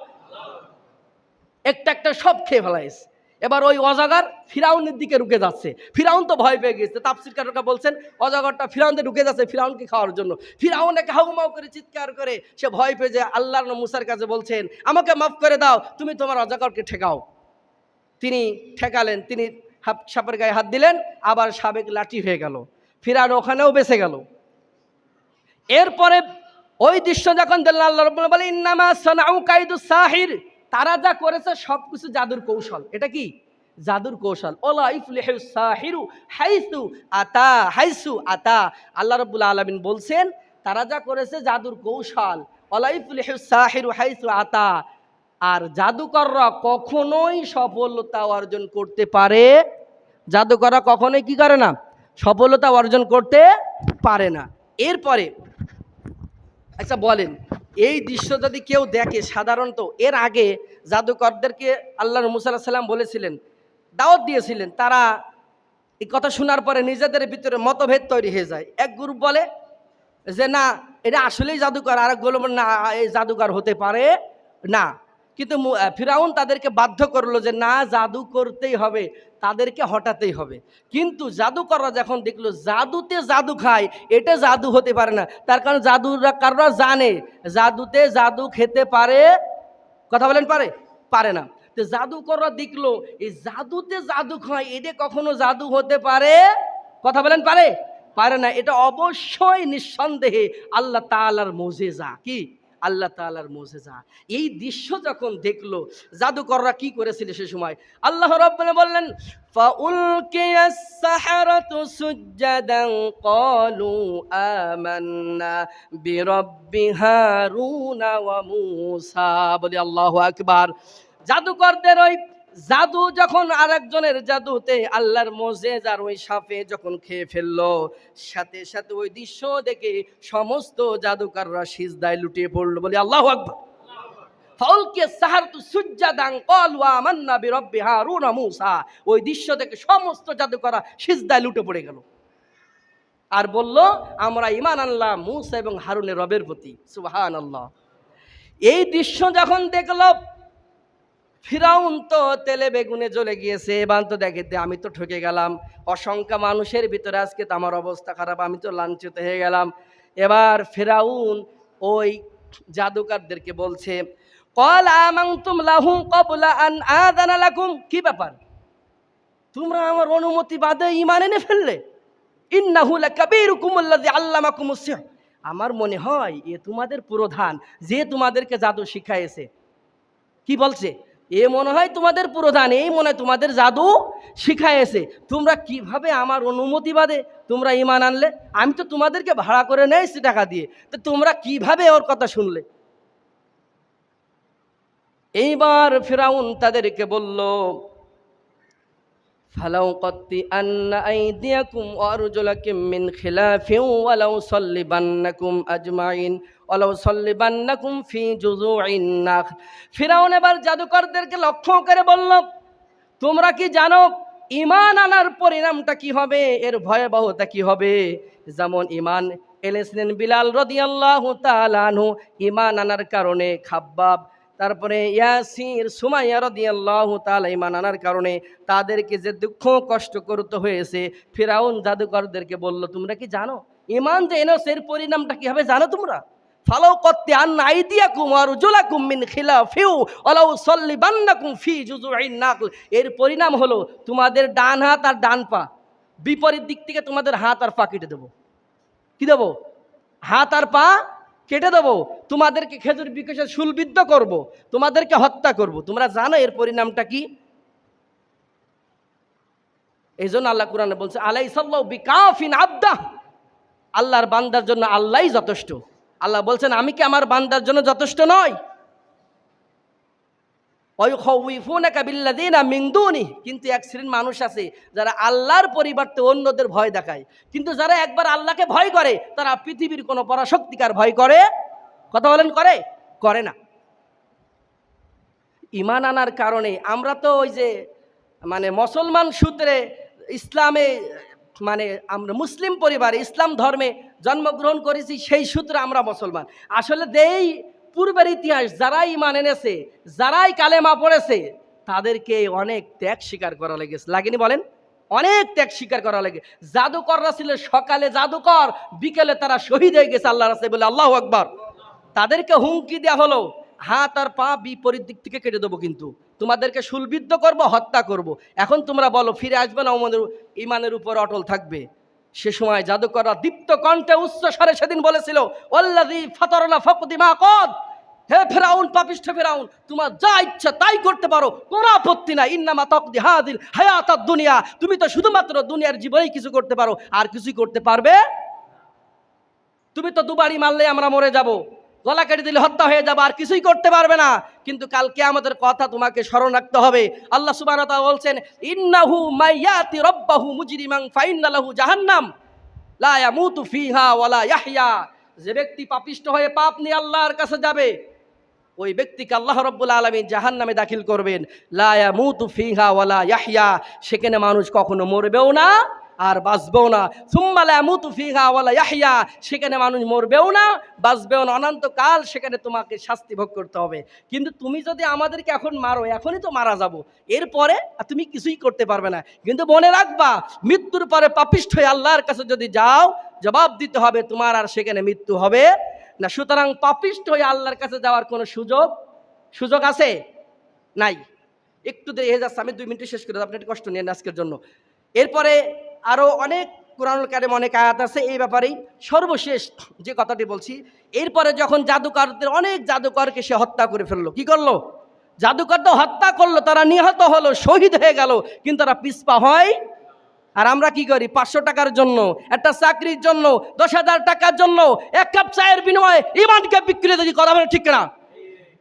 একটা একটা সব খেয়ে ফেলাইছে। এবার ওই অজাগর ফিরাউনের দিকে রুকে যাচ্ছে। ফিরাউন তো ভয় পেয়ে গেছে। তাফসীরকাররা বলছেন অজাগরটা ফিরাউনকে ঢুকে যাচ্ছে ফিরাউনকে খাওয়ার জন্য। ফিরাউন একে হাউমাউ করে চিৎকার করে সে ভয় পেয়ে যে আল্লাহর নবী মূসার কাছে বলছেন আমাকে মাফ করে দাও, তুমি তোমার অজাগরকে ঠেকাও। তিনি ঠেকালেন, তিনি সাপের গায়ে হাত দিলেন, আবার সাবেক লাঠি হয়ে গেল। ফিরাউন ওখানেও বেঁচে গেল। এরপরে ওই দৃশ্য যখন দেখলেন আল্লাহ রাব্বুল বলে ইন্নামা সানাউ কাইদুস সাহির, তারা যা করেছে সবকিছু জাদুর কৌশল। এটা কি জাদুর কৌশল। ওলা ইফলিহুস সাহিরু হাইসু আতা, আল্লাহ রাব্বুল আলামিন বলছেন তারা যা করেছে জাদুর কৌশল। ওলা ইফলিহুস সাহিরু হাইসু আতা, আর জাদুকররা কখনোই সফলতা অর্জন করতে পারে, জাদুকররা কখনোই কি করে না, সফলতা অর্জন করতে পারে না। এরপরে আচ্ছা বলেন, এই দৃশ্য যদি কেউ দেখে, সাধারণত এর আগে জাদুকরদেরকে আল্লাহ মুসা আলাইহিস সালাম বলেছিলেন, দাওয়াত দিয়েছিলেন, তারা এই কথা শোনার পরে নিজেদের ভিতরে মতভেদ তৈরি হয়ে যায়। এক গ্রুপ বলে যে না এটা আসলেই জাদুকর, আর এক গ্রুপ না এই জাদুকর হতে পারে না। কিন্তু ফিরাউন তাদেরকে বাধ্য করলো যে না জাদু করতেই হবে, তাদেরকে হটাতেই হবে। কিন্তু জাদুকররা যখন দেখলো জাদুতে জাদু খায়, এটা জাদু হতে পারে না, তার কারণ জাদুকাররা জানে জাদুতে জাদু খেতে পারে, কথা বলেন পারে না। তো জাদুকররা দেখলো এই জাদুতে জাদু খায়, এটা কখনো জাদু হতে পারে, কথা বলেন পারে না। এটা অবশ্যই নিঃসন্দেহে আল্লাহ তাআলার মুজিজা। কি? আল্লাহ তাআলার মুজিজা। এই দৃশ্য যখন দেখলো জাদুকররা কি করেছিল সে সময়, আল্লাহ রাব্বুল বললেন ফাউলকিয়াস সাহারাতু সুজদান ক্বালু আমান্না বিরাব্বি হারুনা ওয়া মূসা। বলি আল্লাহু আকবার। জাদুকরদের ওই জাদু যখন আরেকজনের জাদুতে আল্লাহর মুজিজার ওই সাপে যখন খেয়ে ফেললো, সাথে সাথে ওই দৃশ্য দেখে সমস্ত জাদুকররা সিজদায় লুটিয়ে পড়লো। বলি আল্লাহু আকবার। ফাউলকিয়াস সাহারাতু সুজদান ক্বালু আমান্না বিরাব্বি হারুন ওয়া মূসা। ওই দৃশ্য দেখে সমস্ত জাদুকররা সিজদায় লুটে পড়ে গেল আর বলল আমরা ঈমান আনলাম মূসা এবং হারুনের রবের প্রতি। সুবহানাল্লাহ। এই দৃশ্য যখন দেখল ফিরাউন তো তেলে বেগুনে জ্বলে গিয়েছে। এবার তো দেখে আমি তো ঠকে গেলাম, অসংখ্য মানুষের ভিতরে আজকে তো আমার অবস্থা খারাপ, আমি তো লাঞ্ছিত হয়ে গেলাম। এবার ফিরাউন ওই জাদুকরদেরকে বলছে ক্বাল আমানতুম লাহু ক্বাবলা আন আযানা লাকুম। কি ব্যাপার, তোমরা আমার অনুমতি বাদে ঈমান এনে ফেললে? ইন্নাহু লাকাবীরুকুম আল্লাযী আল্লামাকুমুস সিহর। আমার মনে হয় এ তোমাদের প্রধান, যে তোমাদেরকে জাদু শিখাইছে। কি বলছে? এ মনে হয় তোমাদের প্রধান, এই মনে হয় তোমাদের জাদু শিখাইছে। তোমরা কিভাবে আমার অনুমতি বাদে তোমরা ঈমান আনলে? আমি তো তোমাদেরকে ভাড়া করে নেইছি টাকা দিয়ে, তো তোমরা কিভাবে ওর কথা শুনলে? এইবার ফিরাউন তাদেরকে বলল ফালাউ কত্তি আন্না আইদিয়াকুম ওয়া আরজুলাকুম মিন খিলাফিন ওয়ালাউ সাল্লিবান্নাকুম আজমাইন ওয়ালাউ সাল্লিবান্নাকুম ফি জুযুইন নাখ। ফিরাউন এবার জাদুকরদেরকে লক্ষ্য করে বলল তোমরা কি জানো ঈমান আনার পরিণামটা কি হবে, এর ভয়াবহতা কি হবে? যেমন ঈমান এনেছিলেন বিলাল রাদিয়াল্লাহু তাআলা আনহু, ঈমান আনার কারণে খাব্বাব, তারপরে ইয়াসির, সুমাইয়া রাদিয়াল্লাহু তাআলা ঈমান আনার কারণে তাদেরকে যে দুঃখ কষ্ট করতে হয়েছে। ফিরাউন জাদুকরদেরকে বলল তোমরা কি জানো ঈমান যে এনেছো এর পরিণামটা কি হবে জানো তোমরা? ফালাউ কত্তি আন্না আইদিয়াকুম ওয়া আরজুলাকুম মিন খিলাফিন ওয়ালাউ সাল্লিবান্নাকুম ফি জুযুইন নাখল। এর পরিণাম হলো তোমাদের ডান হাত আর ডান পা বিপরীত দিক থেকে তোমাদের হাত আর পা কেটে দেবো। কি দেবো? হাত আর পা কেটে দেবো। তোমাদেরকে খেজুর বিকাশে শুলবিদ্ধ করব, তোমাদেরকে হত্যা করব। তোমরা জানো এর পরিণামটা কি? এই জন্য আল্লাহ কুরআনে বলছে আলাইসাল্লাহু বিকাফিন আবদা। আল্লাহর বান্দার জন্য আল্লাহই যথেষ্ট। আল্লাহ বলছেন আমি কি আমার বান্দার জন্য যথেষ্ট নয়? ওয়ায়ুখাউইফুনাকা বিল্লাযিনা মিন দুনি। কিন্তু এক শ্রেণীর মানুষ আছে যারা আল্লাহর পরিবর্তে অন্যদের ভয় দেখায়। কিন্তু যারা একবার আল্লাহকে ভয় করে তারা পৃথিবীর কোনো পরাশক্তিকার ভয় করে? কথা বলেন, করে? করে না। ঈমান আনার কারণে আমরা তো ওই যে মুসলমান সূত্রে ইসলামে আমরা মুসলিম পরিবারে ইসলাম ধর্মে জন্মগ্রহণ করেছি, সেই সূত্রে আমরা মুসলমান। আসলে যেই পূর্বের ইতিহাস যারাই ঈমান এনেছে, যারাই কালেমা পড়েছে, তাদেরকে অনেক ত্যাগ স্বীকার করা লেগেছে। লাগেনি বলেন? অনেক ত্যাগ স্বীকার করা লাগে। জাদুকররা ছিল সকালে জাদুকর, বিকেলে তারা শহীদ হয়ে গেছে আল্লাহর রাস্তায়। বলে আল্লাহু আকবার। তাদেরকে হুমকি দেওয়া হলো হাত আর পা বিপরীত দিক থেকে কেটে দেবো, কিন্তু তোমাদেরকে শুলবিদ্ধ করব, হত্যা করব। এখন তোমরা বলো ফিরে আসবে না আমাদের ঈমানের উপর অটল থাকবে? সে সময় জাদুকররা দীপ্ত কণ্ঠে উচ্চ স্বরে সেদিন বলেছিল ওয়াল্লাযী ফাতারানা ফাকদি মা কদ। হে ফিরাউন, পাপিষ্ঠ ফিরাউন, তোমার যা ইচ্ছা তাই করতে পারো, কোনো আপত্তি নাই। ইন্নামা তাকদি হাযিল হায়াতাদ দুনিয়া। তুমি তো শুধুমাত্র দুনিয়ার জীবনেই কিছু করতে পারো, আর কিছুই করতে পারবে? তুমি তো দুবারই মারলে আমরা মরে যাব, গলা কেটে দিলে হত্যা হয়ে যাবে, আর কিছুই করতে পারবে না। কিন্তু কাল কিয়ামতের কথা তোমাকে স্মরণ রাখতে হবে। আল্লাহ সুবহানাহু ওয়া তাআলা বলছেন ইন্নাহু মাইয়াতি রাব্বাহু মুজরিমান ফাইন্না লাহু জাহান্নাম লা ইয়ামুতু ফিহা ওয়ালা ইয়াহইয়া। যে ব্যক্তি পাপিষ্ঠ হয়ে পাপ নিয়ে আল্লাহর কাছে যাবে, ওই ব্যক্তিকে আল্লাহ রাব্বুল আলামিন জাহান্নামে দাখিল করবেন। লা ইয়ামুতু ফিহা ওয়ালা ইয়াহইয়া। সেখানে মানুষ কখনো মরবেও না আর বাঁচবেও না। সুম্মা লা ইয়ামুতু ফিহা ওয়ালা ইয়াহইয়া। সেখানে মানুষ মরবেও না, বাঁচবেও না, অনন্তকাল সেখানে তোমাকে শাস্তি ভোগ করতে হবে। কিন্তু তুমি যদি আমাদেরকে এখন মারো, এখনই তো মারা যাব, এরপরে তুমি কিছুই করতে পারবে না। কিন্তু মনে রাখবা, মৃত্যুর পরে পাপিষ্ঠ হয়ে আল্লাহর কাছে যদি যাও, জবাব দিতে হবে, তোমার আর সেখানে মৃত্যু হবে না। সুতরাং পাপিষ্ঠ হয়ে আল্লাহর কাছে যাওয়ার কোনো সুযোগ আছে? নাই। একটু দেরি হয়ে যাচ্ছে, আমি 2 মিনিটে শেষ করে দেব, আপনি একটু কষ্ট নিয়েন আজকের জন্য। এরপরে আরও অনেক কোরআনুল কারিমে অনেক আয়াত আছে এই ব্যাপারেই। সর্বশেষ যে কথাটি বলছি, এরপরে যখন জাদুকরদের অনেক জাদুকরকে সে হত্যা করে ফেললো, কি করলো? জাদুকর তো হত্যা করলো, তারা নিহত হলো, শহীদ হয়ে গেল, কিন্তু তারা পিছপা হয়। আর আমরা কি করি? 500 টাকার জন্য, একটা চাকরির জন্য, 10,000 টাকার জন্য, এক কাপ চায়ের বিনিময়ে ইমানকে বিক্রি দিই। কথা বলে ঠিক না?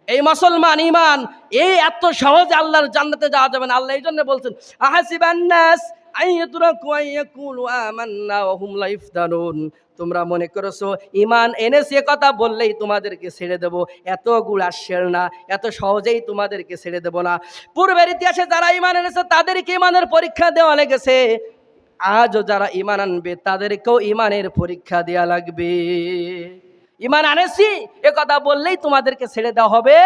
এই মুসলমান ইমান এই এত সহজে আল্লাহর জান্নাতে যাওয়া যাবে না। আল্লাহ এই জন্য বলছেন, আহাসিবান নাস আইয়াতুরাকু আইয়াকুলু আমান্না ওয়া হুম লা ইফতানুন। তোমরা মনে করেছো ইমান এনেছে কথা বললেই তোমাদেরকে ছেড়ে দেব? এত গুড়া শের না, এত সহজেই তোমাদেরকে ছেড়ে দেব না। পূর্বের ইতিহাসে যারা ইমান এনেছে তাদেরকে ইমানের পরীক্ষা দেওয়া লেগেছে, আজও যারা ইমান আনবে তাদেরকেও ইমানের পরীক্ষা দেওয়া লাগবে। ইমান আনেছি এ কথা বললেই তোমাদেরকে ছেড়ে দেওয়া হবে?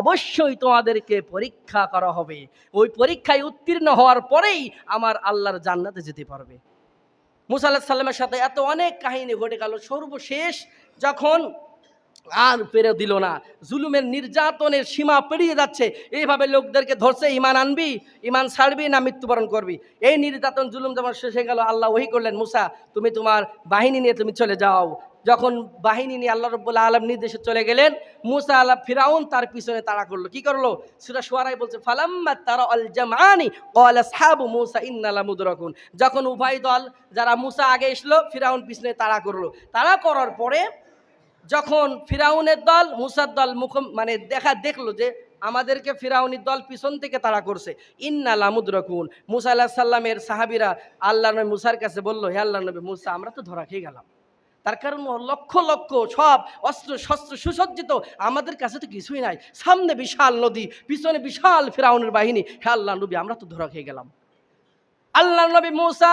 অবশ্যই তোমাদেরকে পরীক্ষা করা হবে। ওই পরীক্ষায় উত্তীর্ণ হওয়ার পরেই আমার আল্লাহর জান্নাতে যেতে পারবে। মুসা আলাইহিস সালামের সাথে এত অনেক কাহিনী ঘটে গেল। সর্বশেষ যখন আর পেরে দিল না, জুলুমের নির্যাতনের সীমা পেরিয়ে যাচ্ছে, এইভাবে লোকদেরকে ধরছে, ইমান আনবি, ইমান ছাড়বি না মৃত্যুবরণ করবি। এই নির্যাতন জুলুম যখন শেষ হয়ে গেল, আল্লাহ ওহী করলেন, মুসা তুমি তোমার বাহিনী নিয়ে তুমি চলে যাও। যখন বাহিনী নিয়ে আল্লাহ রাব্বুল আলামিন নির্দেশে চলে গেলেন, মুসা ফিরাউন তার পিছনে তাড়া করলো। কি করলো? সূরা শুআরায় বলছে, ফালাম্মা তারা আল জামআনি ক্বালা আসহাবু মুসা ইন্না লামুদরাকুন। যখন উভয় দল, যারা মুসা আগে এসলো, ফিরাউন পিছনে তাড়া করলো। তাড়া করার পরে যখন ফিরাউনের দল মুসার দল দেখলো যে আমাদেরকে ফিরাউনের দল পিছন থেকে তাড়া করছে, ইন্না লামুদরাকুন। মুসা আলাইহিস সালামের সাহাবীরা আল্লাহর নবী মুসার কাছে বলল, হে আল্লাহর নবী মুসা, আমরা তো ধরা খেয়ে গেলাম। তার কারণ লক্ষ লক্ষ সব অস্ত্র শস্ত্র সুসজ্জিত, আমাদের কাছে তো কিছুই নাই, সামনে বিশাল নদী, পিছনে বিশাল ফিরাউনের বাহিনী। হে আল্লাহর নবী, আমরা তো ধরা খেয়ে গেলাম। আল্লাহর নবী মুসা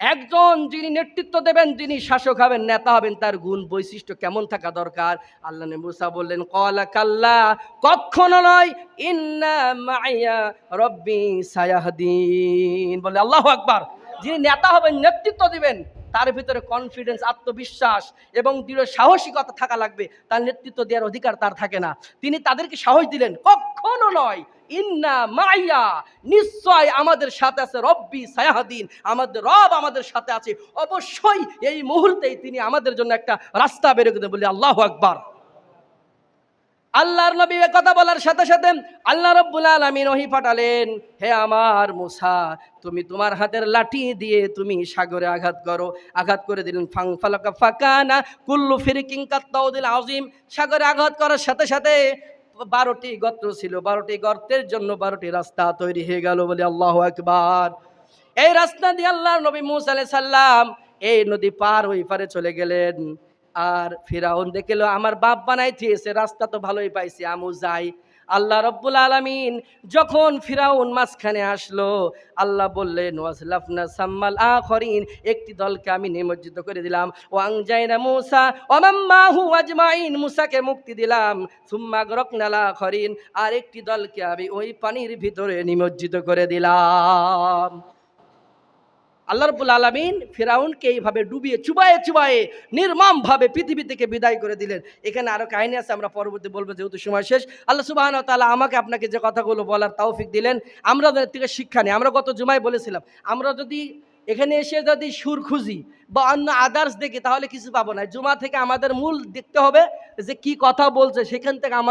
একজন যিনি নেতৃত্ব দেবেন, যিনি শাসক হবেন, নেতা হবেন, তার গুণ বৈশিষ্ট্য কেমন থাকা দরকার? আল্লাহ নবী মুসা বললেন, ক্বালা কাল্লা, কখনো নয়, ইন্না মাইয়া রব্বি সায়াহদিন। বলে আল্লাহু আকবার। যিনি নেতা হবেন, নেতৃত্ব দিবেন, তার ভিতরে কনফিডেন্স, আত্মবিশ্বাস এবং দৃঢ় সাহসিকতা থাকা লাগবে। তার নেতৃত্ব দেওয়ার অধিকার তার থাকে না। তিনি তাদেরকে সাহস দিলেন, কখনো নয়, ইন্না মাইয়া, নিশ্চয় আমাদের সাথে আছে রব্বি সায়াহদিন, আমাদের রব আমাদের সাথে আছে, অবশ্যই এই মুহূর্তেই তিনি আমাদের জন্য একটা রাস্তা বের করে দেন। বলি আল্লাহু আকবার। আল্লাহর নবী কথা বলার সাথে সাথে আল্লাহ রাব্বুল আলামিন ওহী পাঠালেন, হে আমার মুসা, তুমি তোমার হাতের লাঠি দিয়ে তুমি সাগরে আঘাত করো। আঘাত করে দিলেন, ফাংফালাকা ফাকানা কুল্লু ফিরকিন কাত্তাউদিল আযীম। সাগরে আঘাত করার সাথে সাথে 12টি গর্ত ছিল, 12টি গর্তের জন্য 12টি রাস্তা তৈরি হয়ে গেল। বলে আল্লাহু আকবার। এই রাস্তা দিয়ে আল্লাহর নবী মুসা আলাইহিস সালাম এই নদী পার ওই পারে চলে গেলেন। আর ফিরাউন দেখলো আমার বাপ বানাই দিয়েছে, রাস্তা তো ভালোই পাইছি, আমু যাই। আল্লাহ রাব্বুল আলামিন যখন ফিরাউন মাঝখানে আসলো, আল্লাহ বললেন, ওয়াসলাফনা সাম্মাল আখরিন, একটি দলকে আমি নিমজ্জিত করে দিলাম, ওয়াংজাইনা মুসা ওয়া মাম্মাহু আজমাইন, মুসাকে মুক্তি দিলাম, সুম্মা আগরাকনাল আখরিন, আর একটি দলকে আমি ওই পানির ভিতরে নিমজ্জিত করে দিলাম। আল্লাহ রাব্বুল আলামিন ফিরাউনকে এইভাবে ডুবিয়ে চুবায়ে নির্মমভাবে পৃথিবী থেকে বিদায় করে দিলেন। এখানে আরো কাহিনী আছে, আমরা পরবর্তী বলবো, যেহেতু সময় শেষ। আল্লাহ সুবহানাহু ওয়া তাআলা আমাকে আপনাকে যে কথাগুলো বলার তৌফিক দিলেন, আমরা এর থেকে শিক্ষা নিই। আমরা গত জুমায় বলেছিলাম, আমরা যদি এখানে এসে যদি সুর খুঁজি বা অন্য আদার্স দেখি তাহলে কিছু পাবো না। জুমা থেকে আমাদের মূল দেখতে হবে যে কি কথা বলছে, সেখান থেকে আমাদের